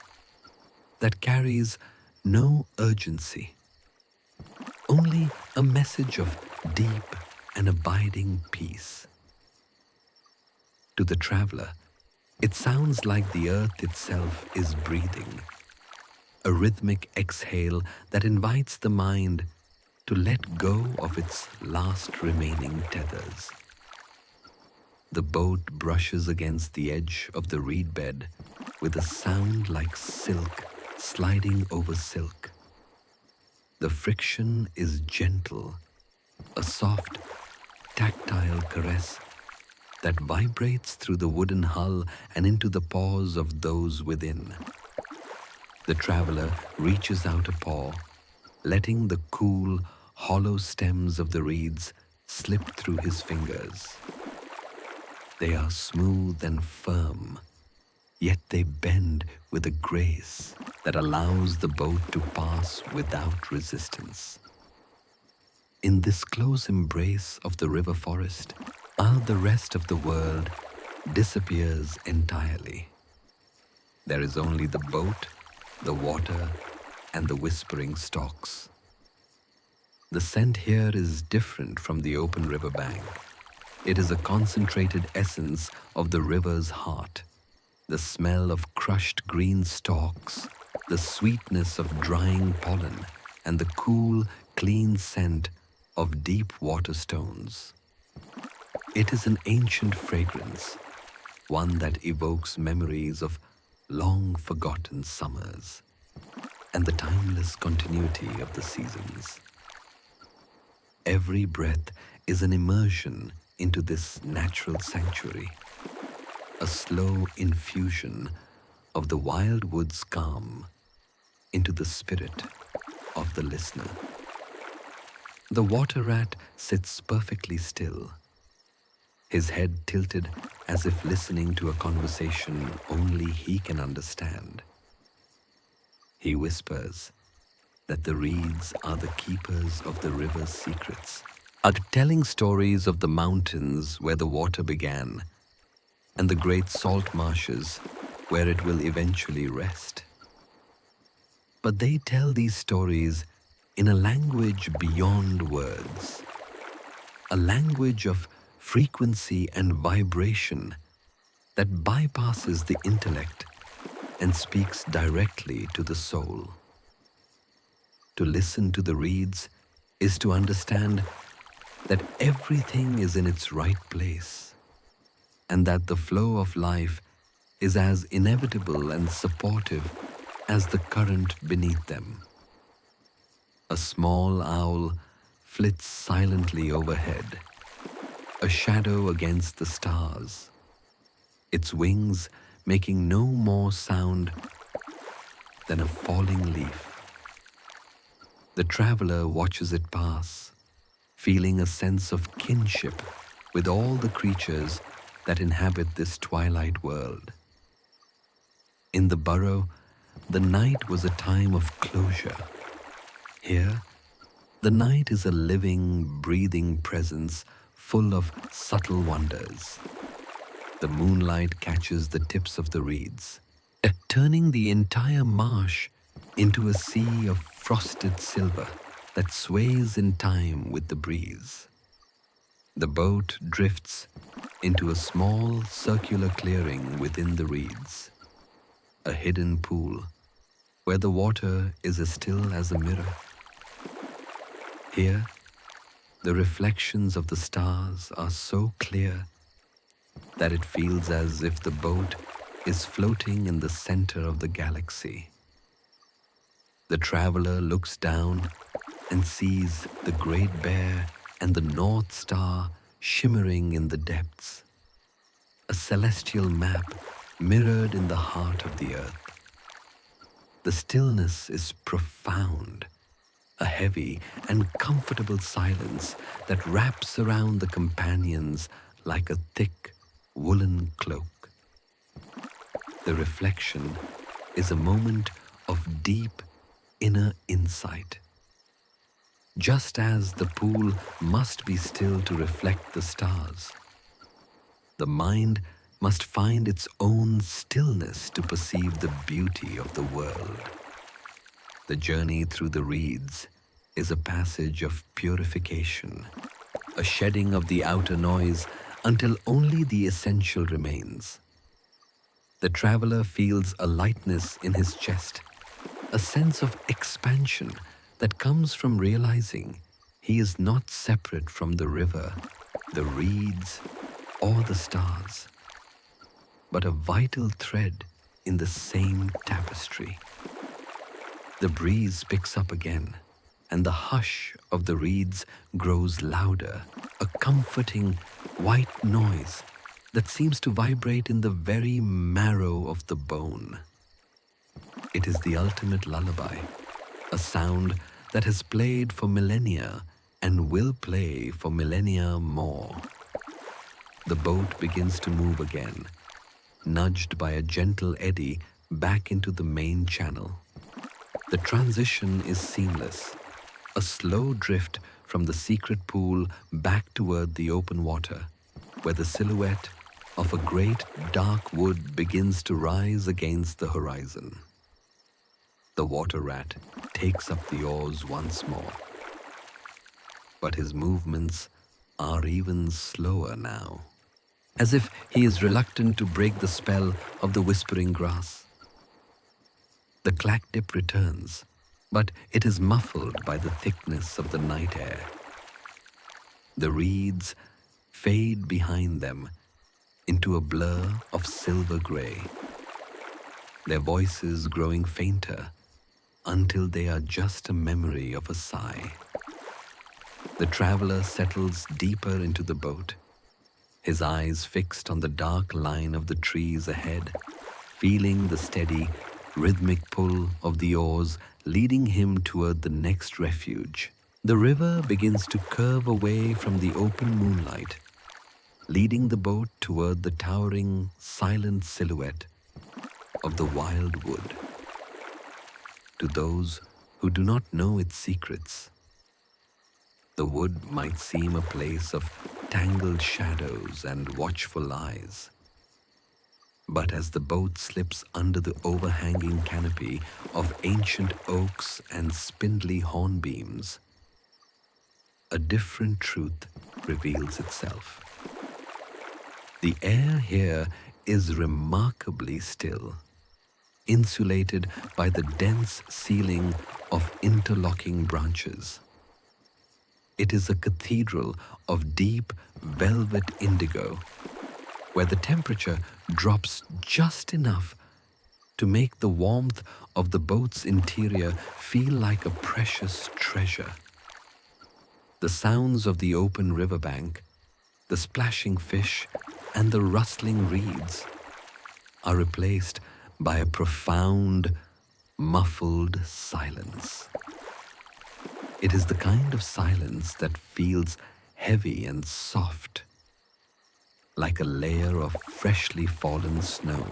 that carries no urgency, only a message of deep and abiding peace. To the traveler, it sounds like the earth itself is breathing, a rhythmic exhale that invites the mind to let go of its last remaining tethers. The boat brushes against the edge of the reed bed with a sound like silk sliding over silk. The friction is gentle, a soft, tactile caress that vibrates through the wooden hull and into the paws of those within. The traveler reaches out a paw, letting the cool, hollow stems of the reeds slip through his fingers. They are smooth and firm, yet they bend with a grace that allows the boat to pass without resistance. In this close embrace of the river forest, all the rest of the world disappears entirely. There is only the boat, the water, and the whispering stalks. The scent here is different from the open riverbank. It is a concentrated essence of the river's heart. The smell of crushed green stalks, the sweetness of drying pollen, and the cool, clean scent of deep water stones. It is an ancient fragrance, one that evokes memories of long-forgotten summers and the timeless continuity of the seasons. Every breath is an immersion into this natural sanctuary, a slow infusion of the wild wood's calm into the spirit of the listener. The water rat sits perfectly still, his head tilted as if listening to a conversation only he can understand. He whispers that the reeds are the keepers of the river's secrets, are telling stories of the mountains where the water began and the great salt marshes where it will eventually rest. But they tell these stories in a language beyond words, a language of frequency and vibration that bypasses the intellect and speaks directly to the soul. To listen to the reeds is to understand that everything is in its right place and that the flow of life is as inevitable and supportive as the current beneath them. A small owl flits silently overhead, a shadow against the stars, its wings making no more sound than a falling leaf. The traveler watches it pass, feeling a sense of kinship with all the creatures that inhabit this twilight world. In the burrow, the night was a time of closure. Here, the night is a living, breathing presence full of subtle wonders. The moonlight catches the tips of the reeds, turning the entire marsh into a sea of frosted silver that sways in time with the breeze. The boat drifts into a small circular clearing within the reeds, a hidden pool where the water is as still as a mirror. Here, the reflections of the stars are so clear that it feels as if the boat is floating in the center of the galaxy. The traveler looks down and sees the Great Bear and the North Star shimmering in the depths, a celestial map mirrored in the heart of the earth. The stillness is profound, a heavy and comfortable silence that wraps around the companions like a thick woolen cloak. The reflection is a moment of deep inner insight. Just as the pool must be still to reflect the stars, the mind must find its own stillness to perceive the beauty of the world. The journey through the reeds is a passage of purification, a shedding of the outer noise until only the essential remains. The traveler feels a lightness in his chest, a sense of expansion that comes from realizing he is not separate from the river, the reeds, or the stars, but a vital thread in the same tapestry. The breeze picks up again, and the hush of the reeds grows louder, a comforting white noise that seems to vibrate in the very marrow of the bone. It is the ultimate lullaby, a sound that has played for millennia and will play for millennia more. The boat begins to move again, nudged by a gentle eddy back into the main channel. The transition is seamless, a slow drift from the secret pool back toward the open water, where the silhouette of a great dark wood begins to rise against the horizon. The water rat takes up the oars once more, but his movements are even slower now, as if he is reluctant to break the spell of the whispering grass. The clack dip returns, but it is muffled by the thickness of the night air. The reeds fade behind them into a blur of silver gray, their voices growing fainter until they are just a memory of a sigh. The traveler settles deeper into the boat, his eyes fixed on the dark line of the trees ahead, feeling the steady, rhythmic pull of the oars leading him toward the next refuge. The river begins to curve away from the open moonlight, leading the boat toward the towering, silent silhouette of the wild wood. To those who do not know its secrets, the wood might seem a place of tangled shadows and watchful eyes. But as the boat slips under the overhanging canopy of ancient oaks and spindly hornbeams, a different truth reveals itself. The air here is remarkably still, insulated by the dense ceiling of interlocking branches. It is a cathedral of deep velvet indigo, where the temperature drops just enough to make the warmth of the boat's interior feel like a precious treasure. The sounds of the open riverbank, the splashing fish, and the rustling reeds are replaced by a profound, muffled silence. It is the kind of silence that feels heavy and soft, like a layer of freshly fallen snow.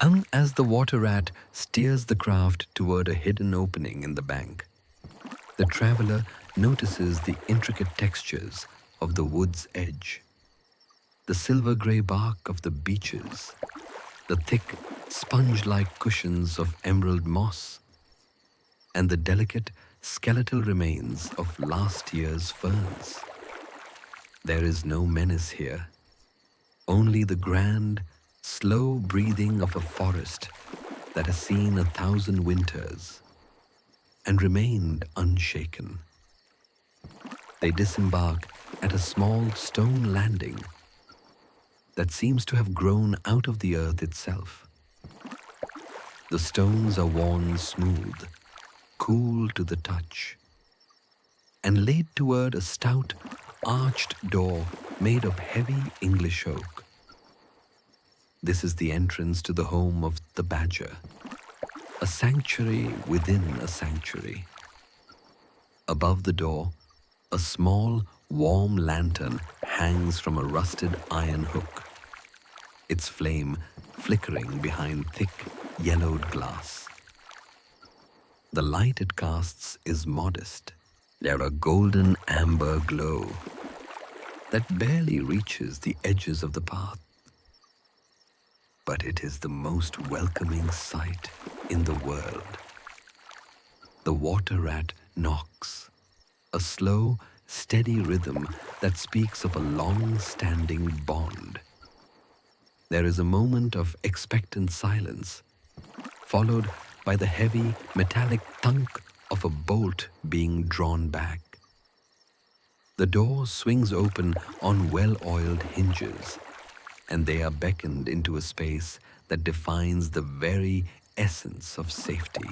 And as the water rat steers the craft toward a hidden opening in the bank, the traveler notices the intricate textures of the wood's edge, the silver-gray bark of the beeches, the thick, sponge-like cushions of emerald moss, and the delicate, skeletal remains of last year's ferns. There is no menace here, only the grand, slow breathing of a forest that has seen 1,000 winters and remained unshaken. They disembark at a small stone landing that seems to have grown out of the earth itself. The stones are worn smooth, cool to the touch, and laid toward a stout, arched door made of heavy English oak. This is the entrance to the home of the badger, a sanctuary within a sanctuary. Above the door, a small, warm lantern hangs from a rusted iron hook, its flame flickering behind thick, yellowed glass. The light it casts is modest, yet a golden amber glow that barely reaches the edges of the path. But it is the most welcoming sight in the world. The water rat knocks, a slow, steady rhythm that speaks of a long-standing bond. There is a moment of expectant silence, followed by the heavy, metallic thunk of a bolt being drawn back. The door swings open on well-oiled hinges, and they are beckoned into a space that defines the very essence of safety.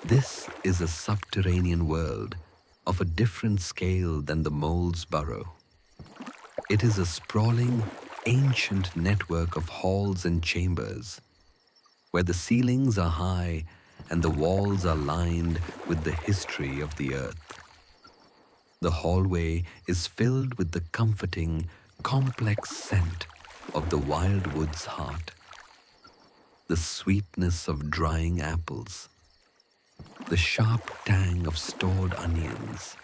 This is a subterranean world of a different scale than the mole's burrow. It is a sprawling, ancient network of halls and chambers, where the ceilings are high and the walls are lined with the history of the earth. The hallway is filled with the comforting, complex scent of the wildwood's heart, the sweetness of drying apples, the sharp tang of stored onions,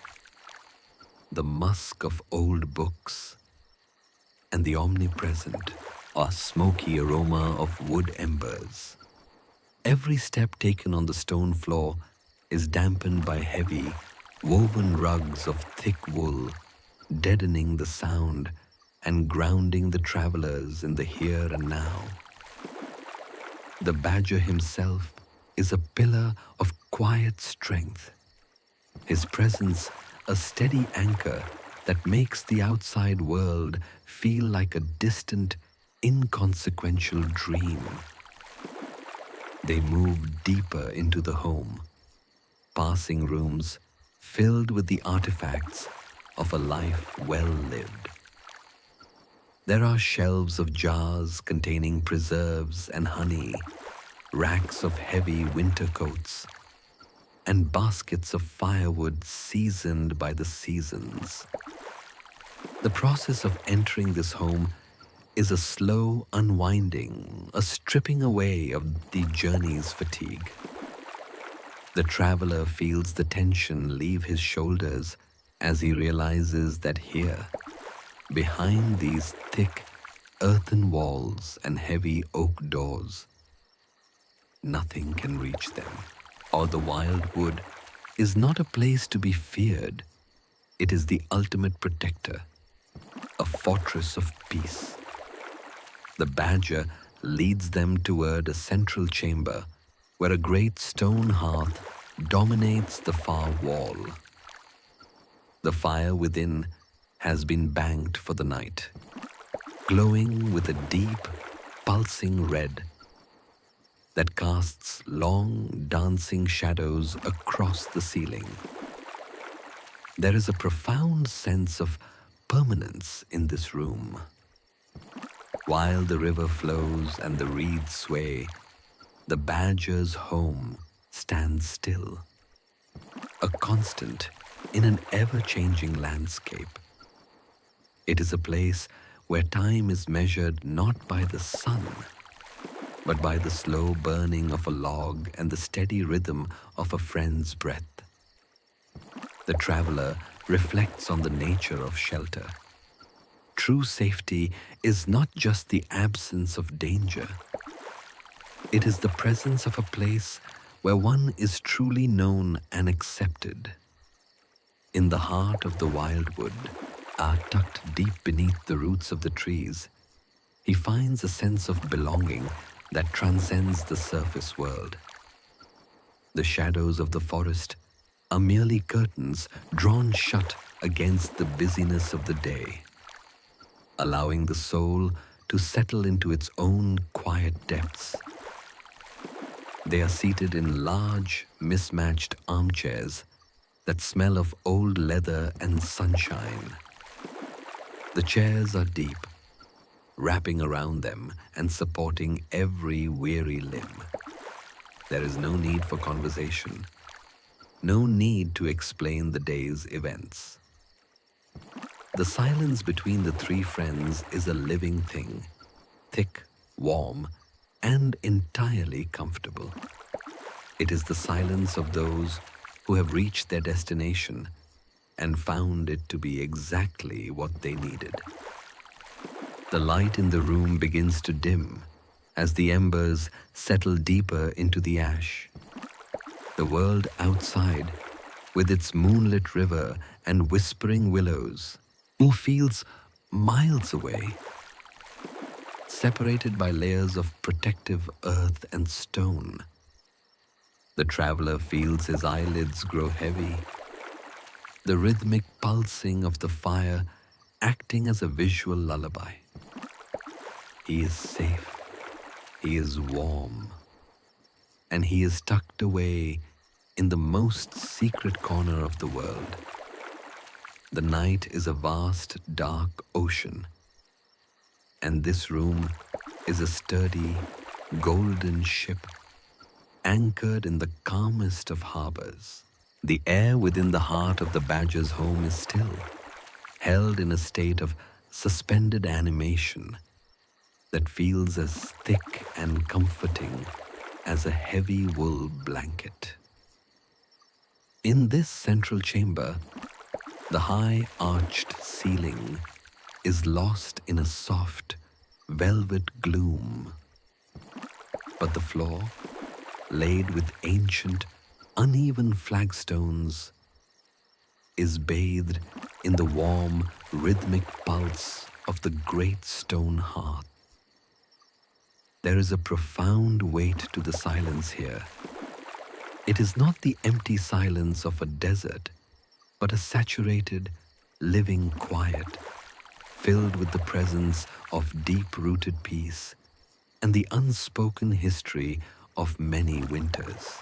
the musk of old books, and the omnipresent or smoky aroma of wood embers. Every step taken on the stone floor is dampened by heavy, woven rugs of thick wool, deadening the sound and grounding the travelers in the here and now. The badger himself is a pillar of quiet strength, his presence a steady anchor that makes the outside world feel like a distant, inconsequential dream. They move deeper into the home, passing rooms filled with the artifacts of a life well lived. There are shelves of jars containing preserves and honey, racks of heavy winter coats, and baskets of firewood seasoned by the seasons. The process of entering this home is a slow unwinding, a stripping away of the journey's fatigue. The traveler feels the tension leave his shoulders as he realizes that here, behind these thick earthen walls and heavy oak doors, nothing can reach them. Or the wildwood is not a place to be feared. It is the ultimate protector, a fortress of peace. The badger leads them toward a central chamber where a great stone hearth dominates the far wall. The fire within has been banked for the night, glowing with a deep, pulsing red that casts long, dancing shadows across the ceiling. There is a profound sense of permanence in this room. While the river flows and the reeds sway, the badger's home stands still, a constant in an ever-changing landscape. It is a place where time is measured not by the sun, but by the slow burning of a log and the steady rhythm of a friend's breath. The traveler reflects on the nature of shelter. True safety is not just the absence of danger. It is the presence of a place where one is truly known and accepted. In the heart of the wildwood, tucked deep beneath the roots of the trees, he finds a sense of belonging that transcends the surface world. The shadows of the forest are merely curtains drawn shut against the busyness of the day, allowing the soul to settle into its own quiet depths. They are seated in large, mismatched armchairs that smell of old leather and sunshine. The chairs are deep, wrapping around them and supporting every weary limb. There is no need for conversation, no need to explain the day's events. The silence between the three friends is a living thing, thick, warm, and entirely comfortable. It is the silence of those who have reached their destination and found it to be exactly what they needed. The light in the room begins to dim as the embers settle deeper into the ash. The world outside, with its moonlit river and whispering willows, feels miles away, separated by layers of protective earth and stone. The traveler feels his eyelids grow heavy, the rhythmic pulsing of the fire acting as a visual lullaby. He is safe, he is warm, and he is tucked away in the most secret corner of the world. The night is a vast, dark ocean, and this room is a sturdy, golden ship anchored in the calmest of harbors. The air within the heart of the badger's home is still, held in a state of suspended animation that feels as thick and comforting as a heavy wool blanket. In this central chamber, the high arched ceiling is lost in a soft, velvet gloom. But the floor, laid with ancient, uneven flagstones, is bathed in the warm, rhythmic pulse of the great stone hearth. There is a profound weight to the silence here. It is not the empty silence of a desert, but a saturated, living quiet, filled with the presence of deep-rooted peace and the unspoken history of many winters.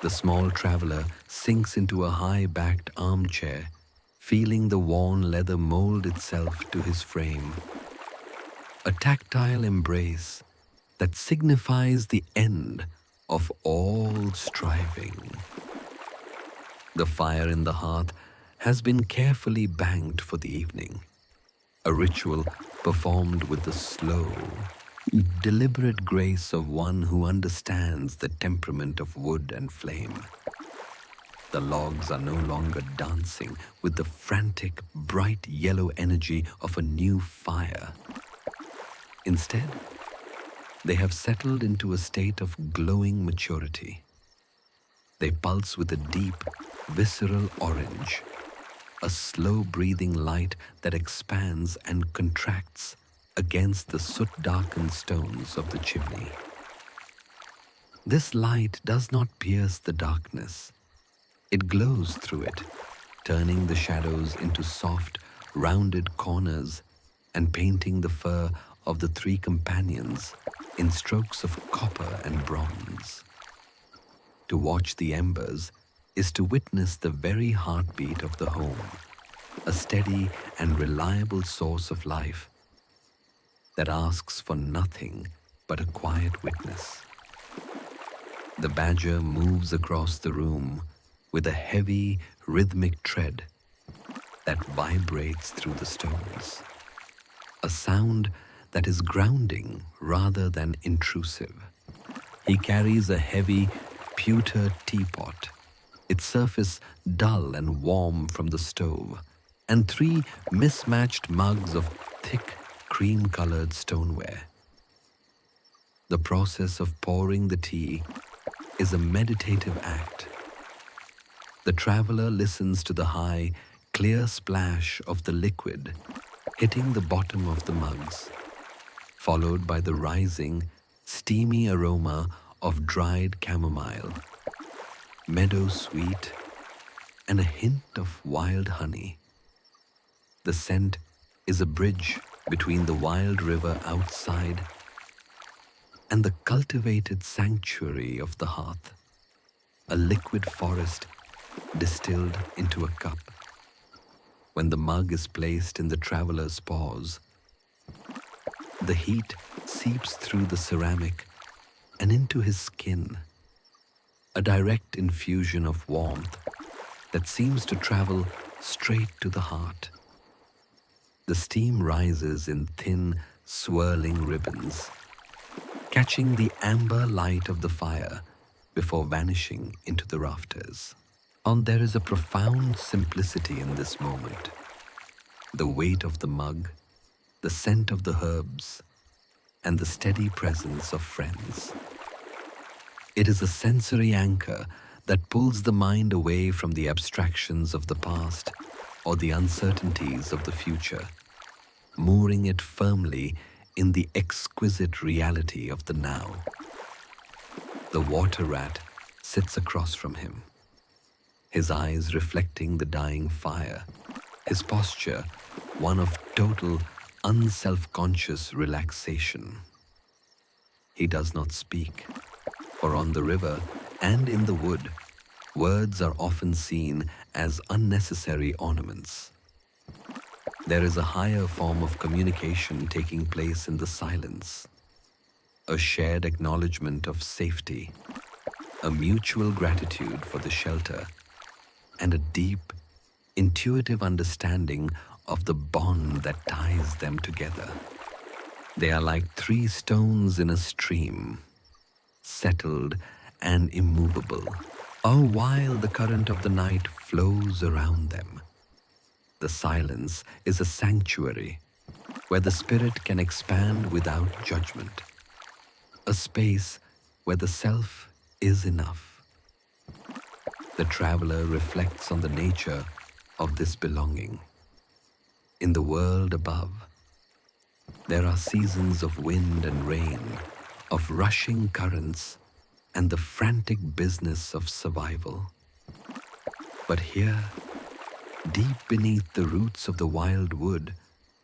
The small traveler sinks into a high-backed armchair, feeling the worn leather mold itself to his frame. A tactile embrace that signifies the end of all striving. The fire in the hearth has been carefully banked for the evening, a ritual performed with the slow, deliberate grace of one who understands the temperament of wood and flame. The logs are no longer dancing with the frantic, bright yellow energy of a new fire. Instead, they have settled into a state of glowing maturity. They pulse with a deep, visceral orange, a slow-breathing light that expands and contracts against the soot-darkened stones of the chimney. This light does not pierce the darkness. It glows through it, turning the shadows into soft, rounded corners and painting the fur of the three companions in strokes of copper and bronze. To watch the embers is to witness the very heartbeat of the home, a steady and reliable source of life that asks for nothing but a quiet witness. The badger moves across the room with a heavy, rhythmic tread that vibrates through the stones, a sound that is grounding rather than intrusive. He carries a heavy pewter teapot, its surface dull and warm from the stove, and 3 mismatched mugs of thick cream-colored stoneware. The process of pouring the tea is a meditative act. The traveler listens to the high, clear splash of the liquid hitting the bottom of the mugs, followed by the rising, steamy aroma of dried chamomile, meadow sweet, and a hint of wild honey. The scent is a bridge between the wild river outside and the cultivated sanctuary of the hearth, a liquid forest distilled into a cup. When the mug is placed in the traveler's paws, the heat seeps through the ceramic and into his skin, a direct infusion of warmth that seems to travel straight to the heart. The steam rises in thin, swirling ribbons, catching the amber light of the fire before vanishing into the rafters. And there is a profound simplicity in this moment. The weight of the mug, the scent of the herbs, and the steady presence of friends. It is a sensory anchor that pulls the mind away from the abstractions of the past or the uncertainties of the future, mooring it firmly in the exquisite reality of the now. The water rat sits across from him, his eyes reflecting the dying fire, his posture one of total, unself-conscious relaxation. He does not speak, for on the river and in the wood, words are often seen as unnecessary ornaments. There is a higher form of communication taking place in the silence, a shared acknowledgement of safety, a mutual gratitude for the shelter, and a deep, intuitive understanding of the bond that ties them together. They are like 3 stones in a stream, settled and immovable, all while the current of the night flows around them. The silence is a sanctuary where the spirit can expand without judgment, a space where the self is enough. The traveler reflects on the nature of this belonging. In the world above, there are seasons of wind and rain, of rushing currents, and the frantic business of survival. But here, deep beneath the roots of the wild wood,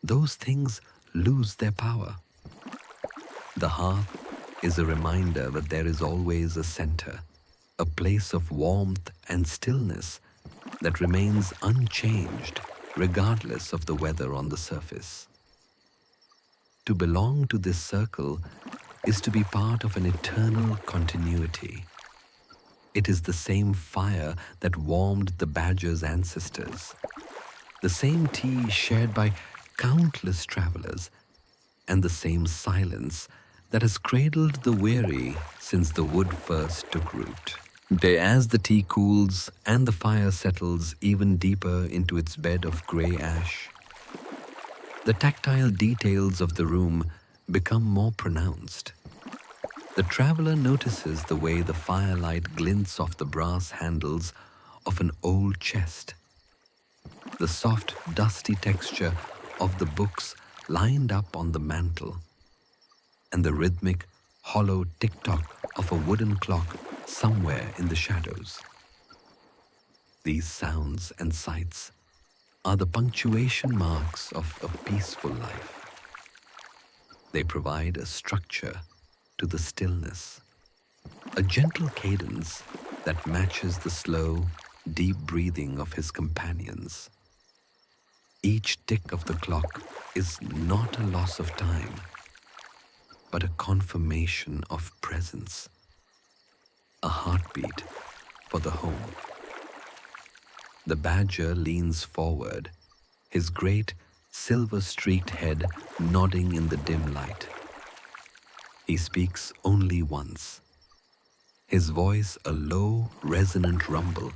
those things lose their power. The hearth is a reminder that there is always a center, a place of warmth and stillness that remains unchanged regardless of the weather on the surface. To belong to this circle is to be part of an eternal continuity. It is the same fire that warmed the badger's ancestors, the same tea shared by countless travelers, and the same silence that has cradled the weary since the wood first took root. As the tea cools and the fire settles even deeper into its bed of grey ash, the tactile details of the room become more pronounced. The traveler notices the way the firelight glints off the brass handles of an old chest, the soft, dusty texture of the books lined up on the mantel, and the rhythmic, hollow tick-tock of a wooden clock somewhere in the shadows. These sounds and sights are the punctuation marks of a peaceful life. They provide a structure to the stillness, a gentle cadence that matches the slow, deep breathing of his companions. Each tick of the clock is not a loss of time, but a confirmation of presence, a heartbeat for the home. The badger leans forward, his great, silver-streaked head nodding in the dim light. He speaks only once, his voice a low, resonant rumble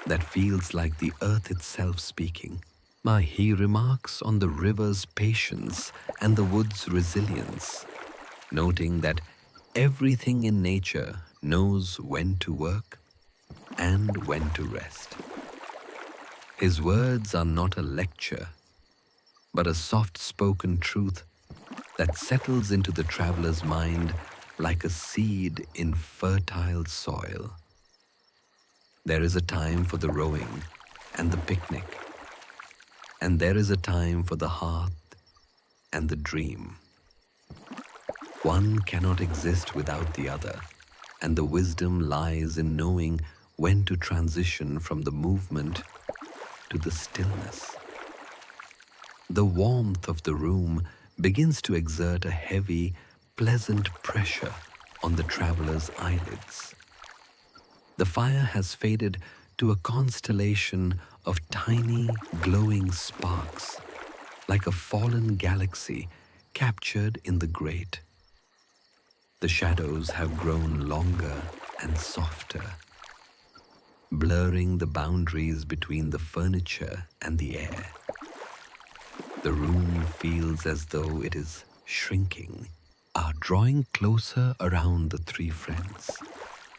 that feels like the earth itself speaking. He remarks on the river's patience and the wood's resilience, noting that everything in nature knows when to work and when to rest. His words are not a lecture, but a soft-spoken truth that settles into the traveler's mind like a seed in fertile soil. There is a time for the rowing and the picnic, and there is a time for the hearth and the dream. One cannot exist without the other, and the wisdom lies in knowing when to transition from the movement to the stillness. The warmth of the room begins to exert a heavy, pleasant pressure on the traveler's eyelids. The fire has faded to a constellation of tiny, glowing sparks, like a fallen galaxy captured in the grate. The shadows have grown longer and softer, blurring the boundaries between the furniture and the air. The room feels as though it is shrinking, drawing closer around the three friends,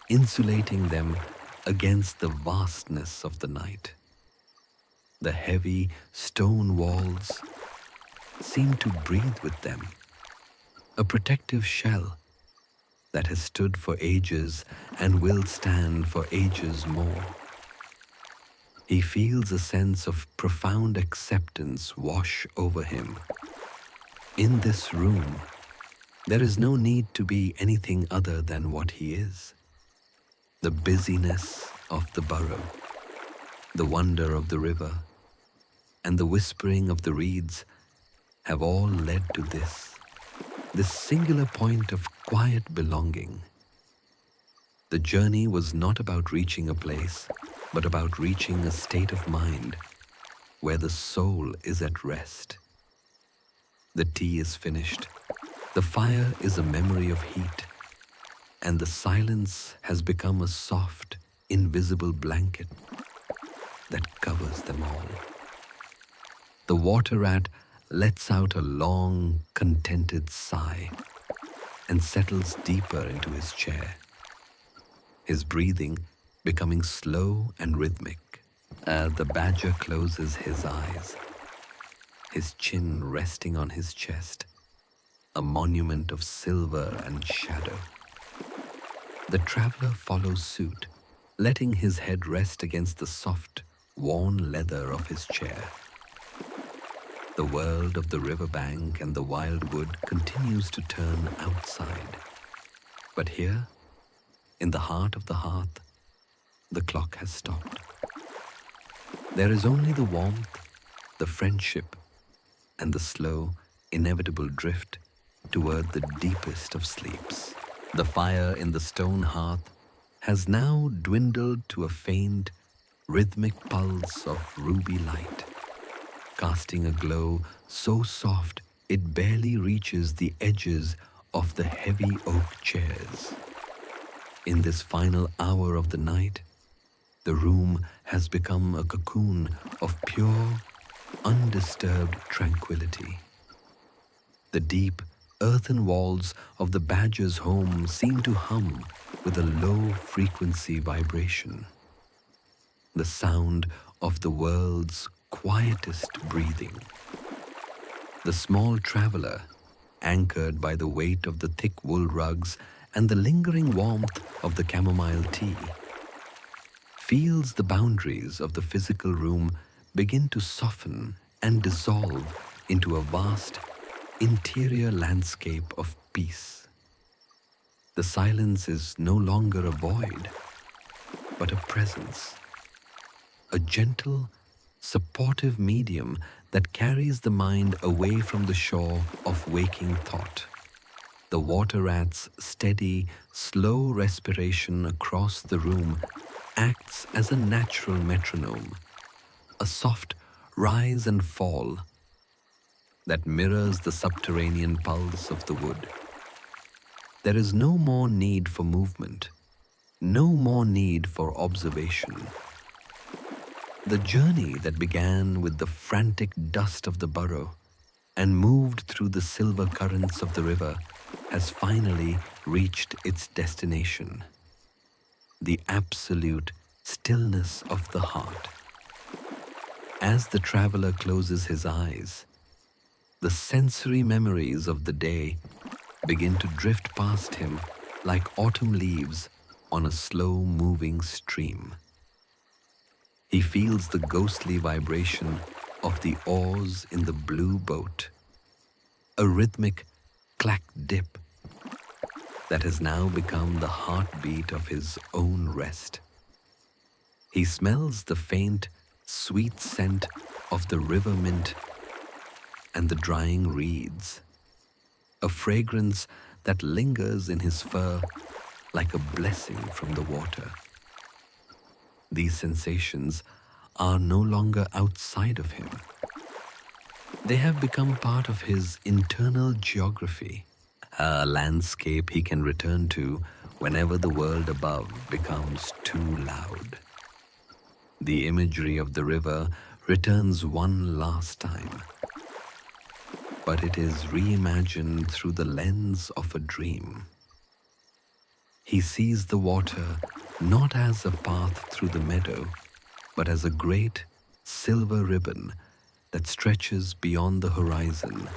insulating them against the vastness of the night. The heavy stone walls seem to breathe with them, a protective shell that has stood for ages and will stand for ages more. He feels a sense of profound acceptance wash over him. In this room, there is no need to be anything other than what he is. The busyness of the burrow, the wonder of the river, and the whispering of the reeds have all led to this singular point of quiet belonging. The journey was not about reaching a place, but about reaching a state of mind where the soul is at rest. The tea is finished, the fire is a memory of heat, and the silence has become a soft, invisible blanket that covers them all. The water rat lets out a long, contented sigh and settles deeper into his chair, his breathing becoming slow and rhythmic. The badger closes his eyes, his chin resting on his chest, a monument of silver and shadow. The traveler follows suit, letting his head rest against the soft, worn leather of his chair. The world of the riverbank and the wildwood continues to turn outside. But here, in the heart of the hearth, the clock has stopped. There is only the warmth, the friendship, and the slow, inevitable drift toward the deepest of sleeps. The fire in the stone hearth has now dwindled to a faint, rhythmic pulse of ruby light, casting a glow so soft it barely reaches the edges of the heavy oak chairs. In this final hour of the night, the room has become a cocoon of pure, undisturbed tranquility. The deep, earthen walls of the badger's home seem to hum with a low-frequency vibration, the sound of the world's quietest breathing. The small traveler, anchored by the weight of the thick wool rugs and the lingering warmth of the chamomile tea, feels the boundaries of the physical room begin to soften and dissolve into a vast interior landscape of peace. The silence is no longer a void, but a presence, a gentle, supportive medium that carries the mind away from the shore of waking thought. The water rat's steady, slow respiration across the room acts as a natural metronome, a soft, rise and fall that mirrors the subterranean pulse of the wood. There is no more need for movement, no more need for observation. The journey that began with the frantic dust of the burrow and moved through the silver currents of the river has finally reached its destination, the absolute stillness of the heart. As the traveler closes his eyes, the sensory memories of the day begin to drift past him like autumn leaves on a slow-moving stream. He feels the ghostly vibration of the oars in the blue boat, a rhythmic clack-dip that has now become the heartbeat of his own rest. He smells the faint, sweet scent of the river mint and the drying reeds, a fragrance that lingers in his fur like a blessing from the water. These sensations are no longer outside of him. They have become part of his internal geography, a landscape he can return to whenever the world above becomes too loud. The imagery of the river returns one last time, but it is reimagined through the lens of a dream. He sees the water not as a path through the meadow, but as a great silver ribbon that stretches beyond the horizon,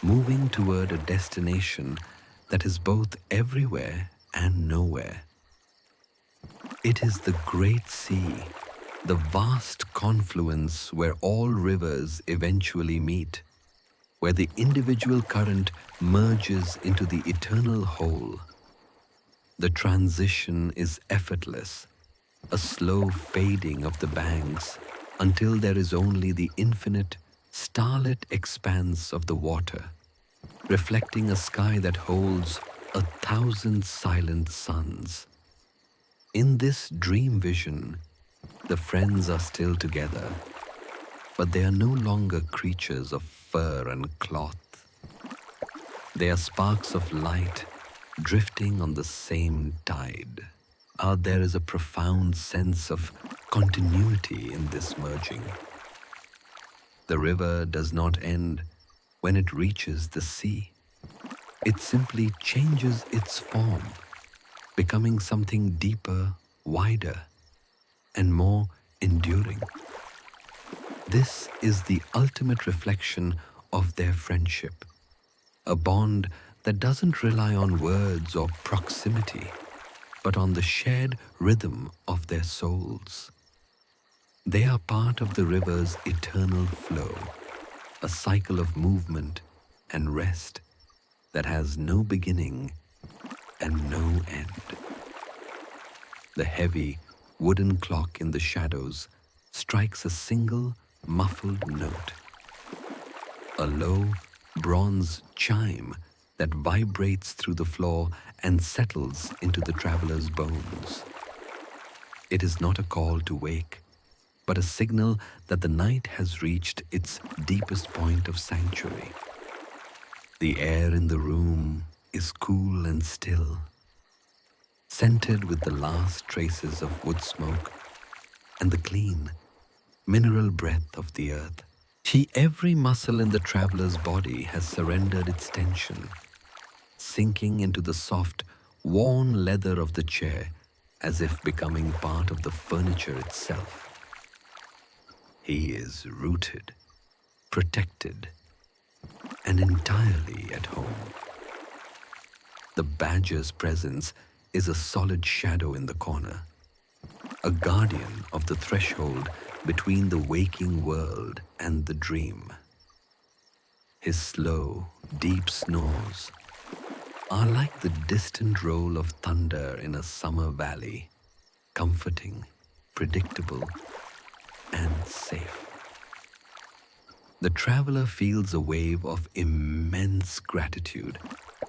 moving toward a destination that is both everywhere and nowhere. It is the great sea, the vast confluence where all rivers eventually meet, where the individual current merges into the eternal whole. The transition is effortless, a slow fading of the banks until there is only the infinite, starlit expanse of the water, reflecting a sky that holds 1,000 silent suns. In this dream vision, the friends are still together, but they are no longer creatures of fur and cloth. They are sparks of light drifting on the same tide. There is a profound sense of continuity in this merging. The river does not end when it reaches the sea. It simply changes its form, becoming something deeper, wider, and more enduring. This is the ultimate reflection of their friendship, a bond that doesn't rely on words or proximity, but on the shared rhythm of their souls. They are part of the river's eternal flow, a cycle of movement and rest that has no beginning and no end. The heavy wooden clock in the shadows strikes a single muffled note, a low bronze chime that vibrates through the floor and settles into the traveler's bones. It is not a call to wake, but a signal that the night has reached its deepest point of sanctuary. The air in the room is cool and still, scented with the last traces of wood smoke and the clean, mineral breath of the earth. Every muscle in the traveler's body has surrendered its tension, sinking into the soft, worn leather of the chair as if becoming part of the furniture itself. He is rooted, protected, and entirely at home. The badger's presence is a solid shadow in the corner, a guardian of the threshold between the waking world and the dream. His slow, deep snores are like the distant roll of thunder in a summer valley, comforting, predictable, and safe. The traveler feels a wave of immense gratitude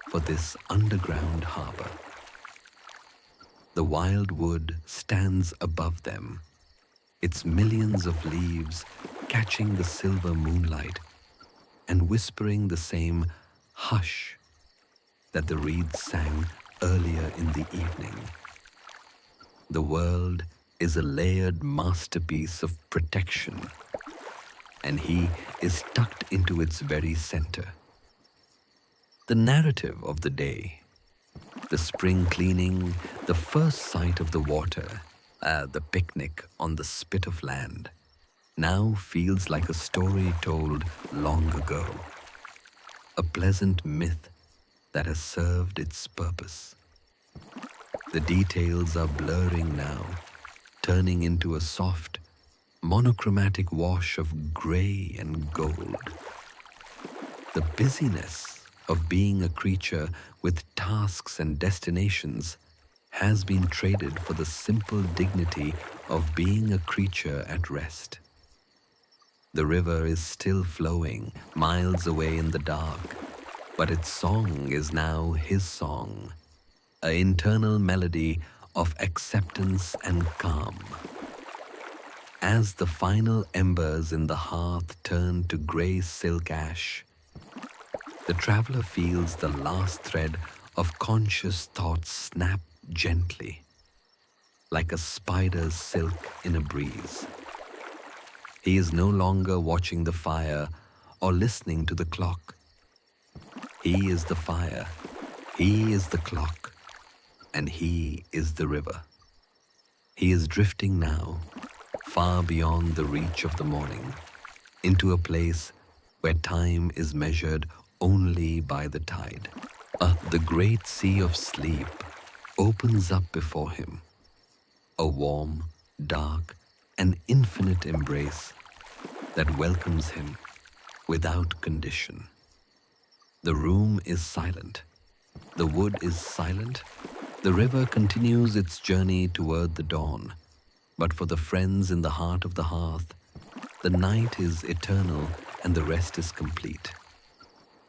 for this underground harbor. The wild wood stands above them, its millions of leaves catching the silver moonlight and whispering the same hush that the reeds sang earlier in the evening. The world is a layered masterpiece of protection, and he is tucked into its very center. The narrative of the day, the spring cleaning, the first sight of the water, the picnic on the spit of land, now feels like a story told long ago, a pleasant myth that has served its purpose. The details are blurring now, turning into a soft, monochromatic wash of gray and gold. The busyness of being a creature with tasks and destinations has been traded for the simple dignity of being a creature at rest. The river is still flowing miles away in the dark, but its song is now his song, an internal melody of acceptance and calm. As the final embers in the hearth turn to grey silk ash, the traveler feels the last thread of conscious thought snap gently, like a spider's silk in a breeze. He is no longer watching the fire or listening to the clock. He is the fire, he is the clock, and he is the river. He is drifting now, far beyond the reach of the morning, into a place where time is measured only by the tide. The great sea of sleep opens up before him, a warm, dark, and infinite embrace that welcomes him without condition. The room is silent, the wood is silent, the river continues its journey toward the dawn, but for the friends in the heart of the hearth, the night is eternal and the rest is complete.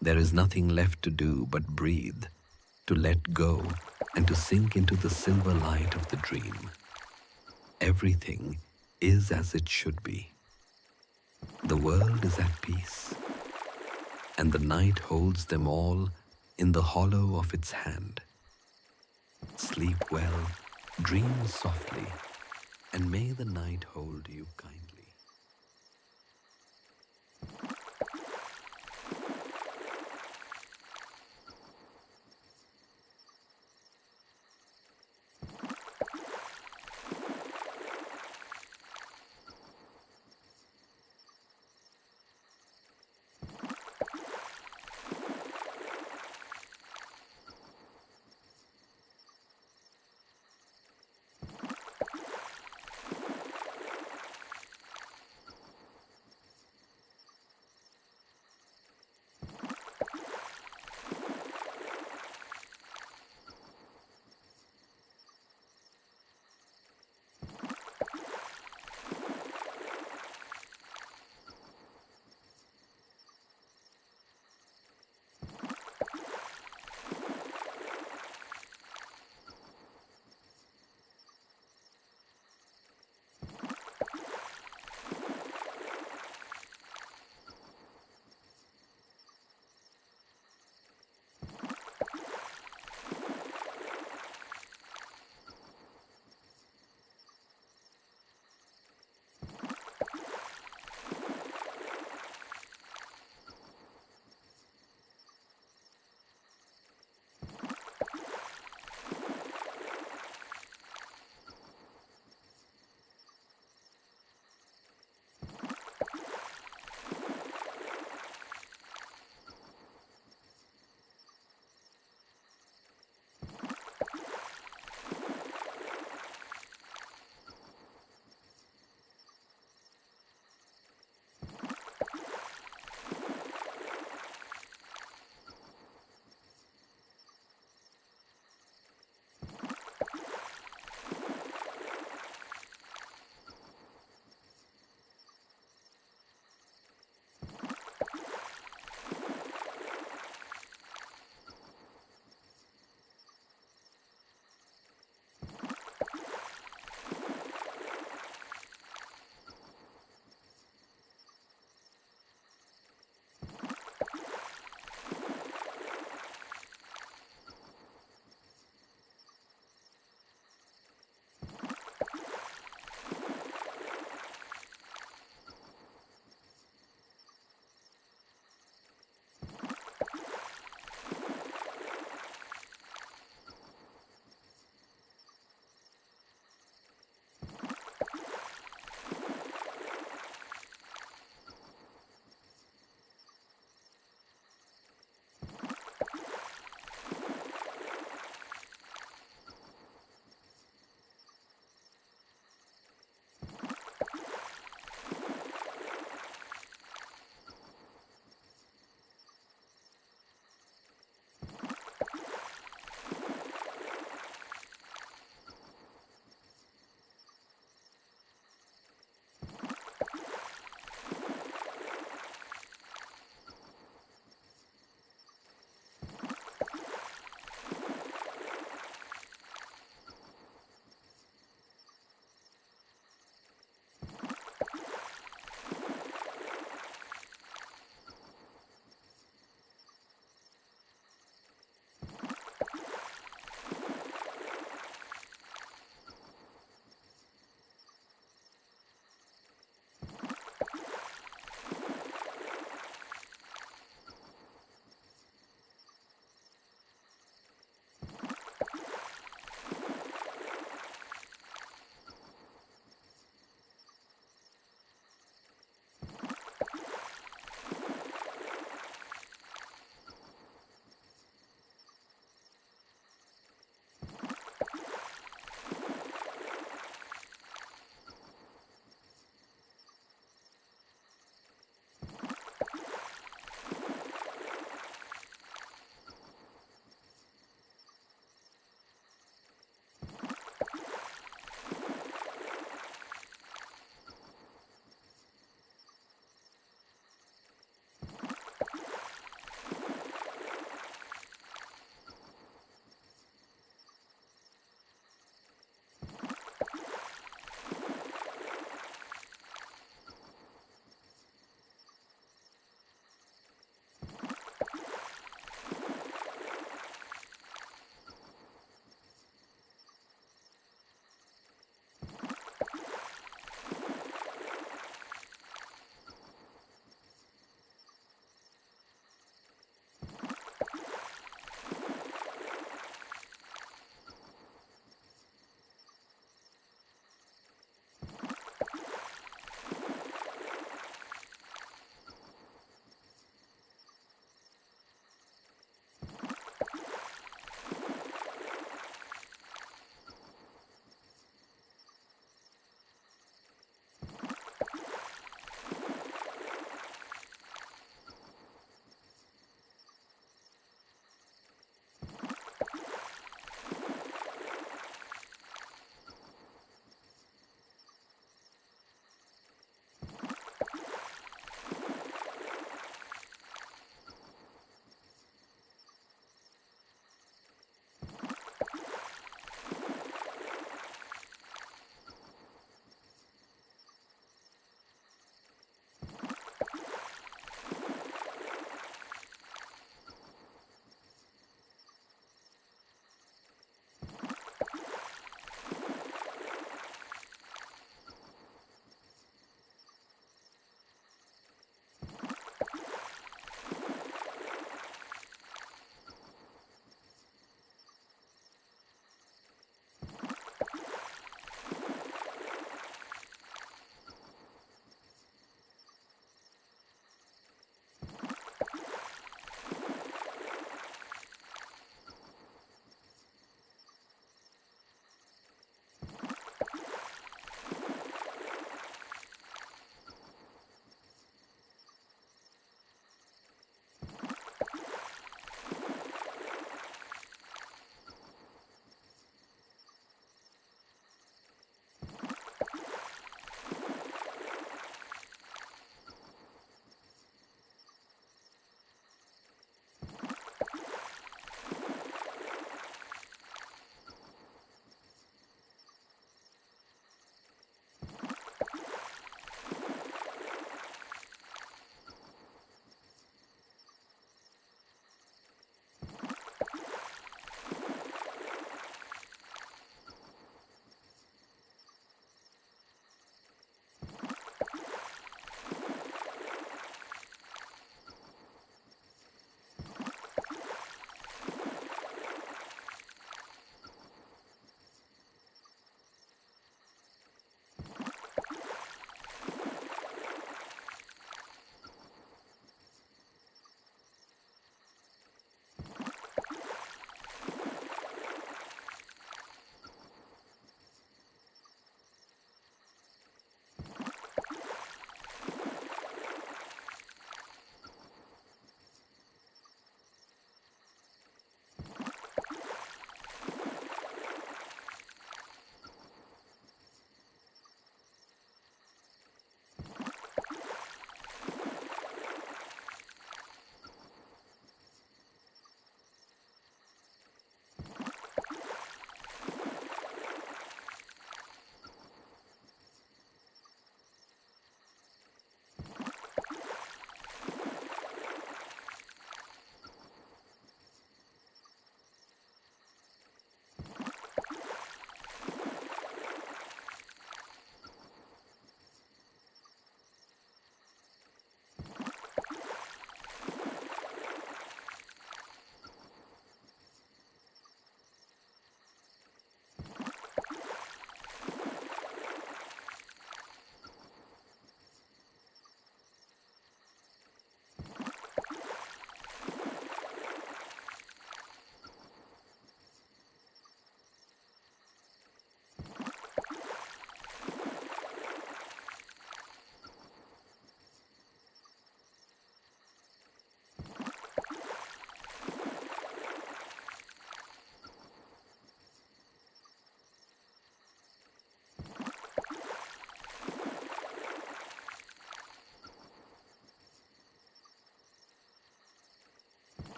There is nothing left to do but breathe, to let go, and to sink into the silver light of the dream. Everything is as it should be. The world is at peace, and the night holds them all in the hollow of its hand. Sleep well, dream softly, and may the night hold you kindly.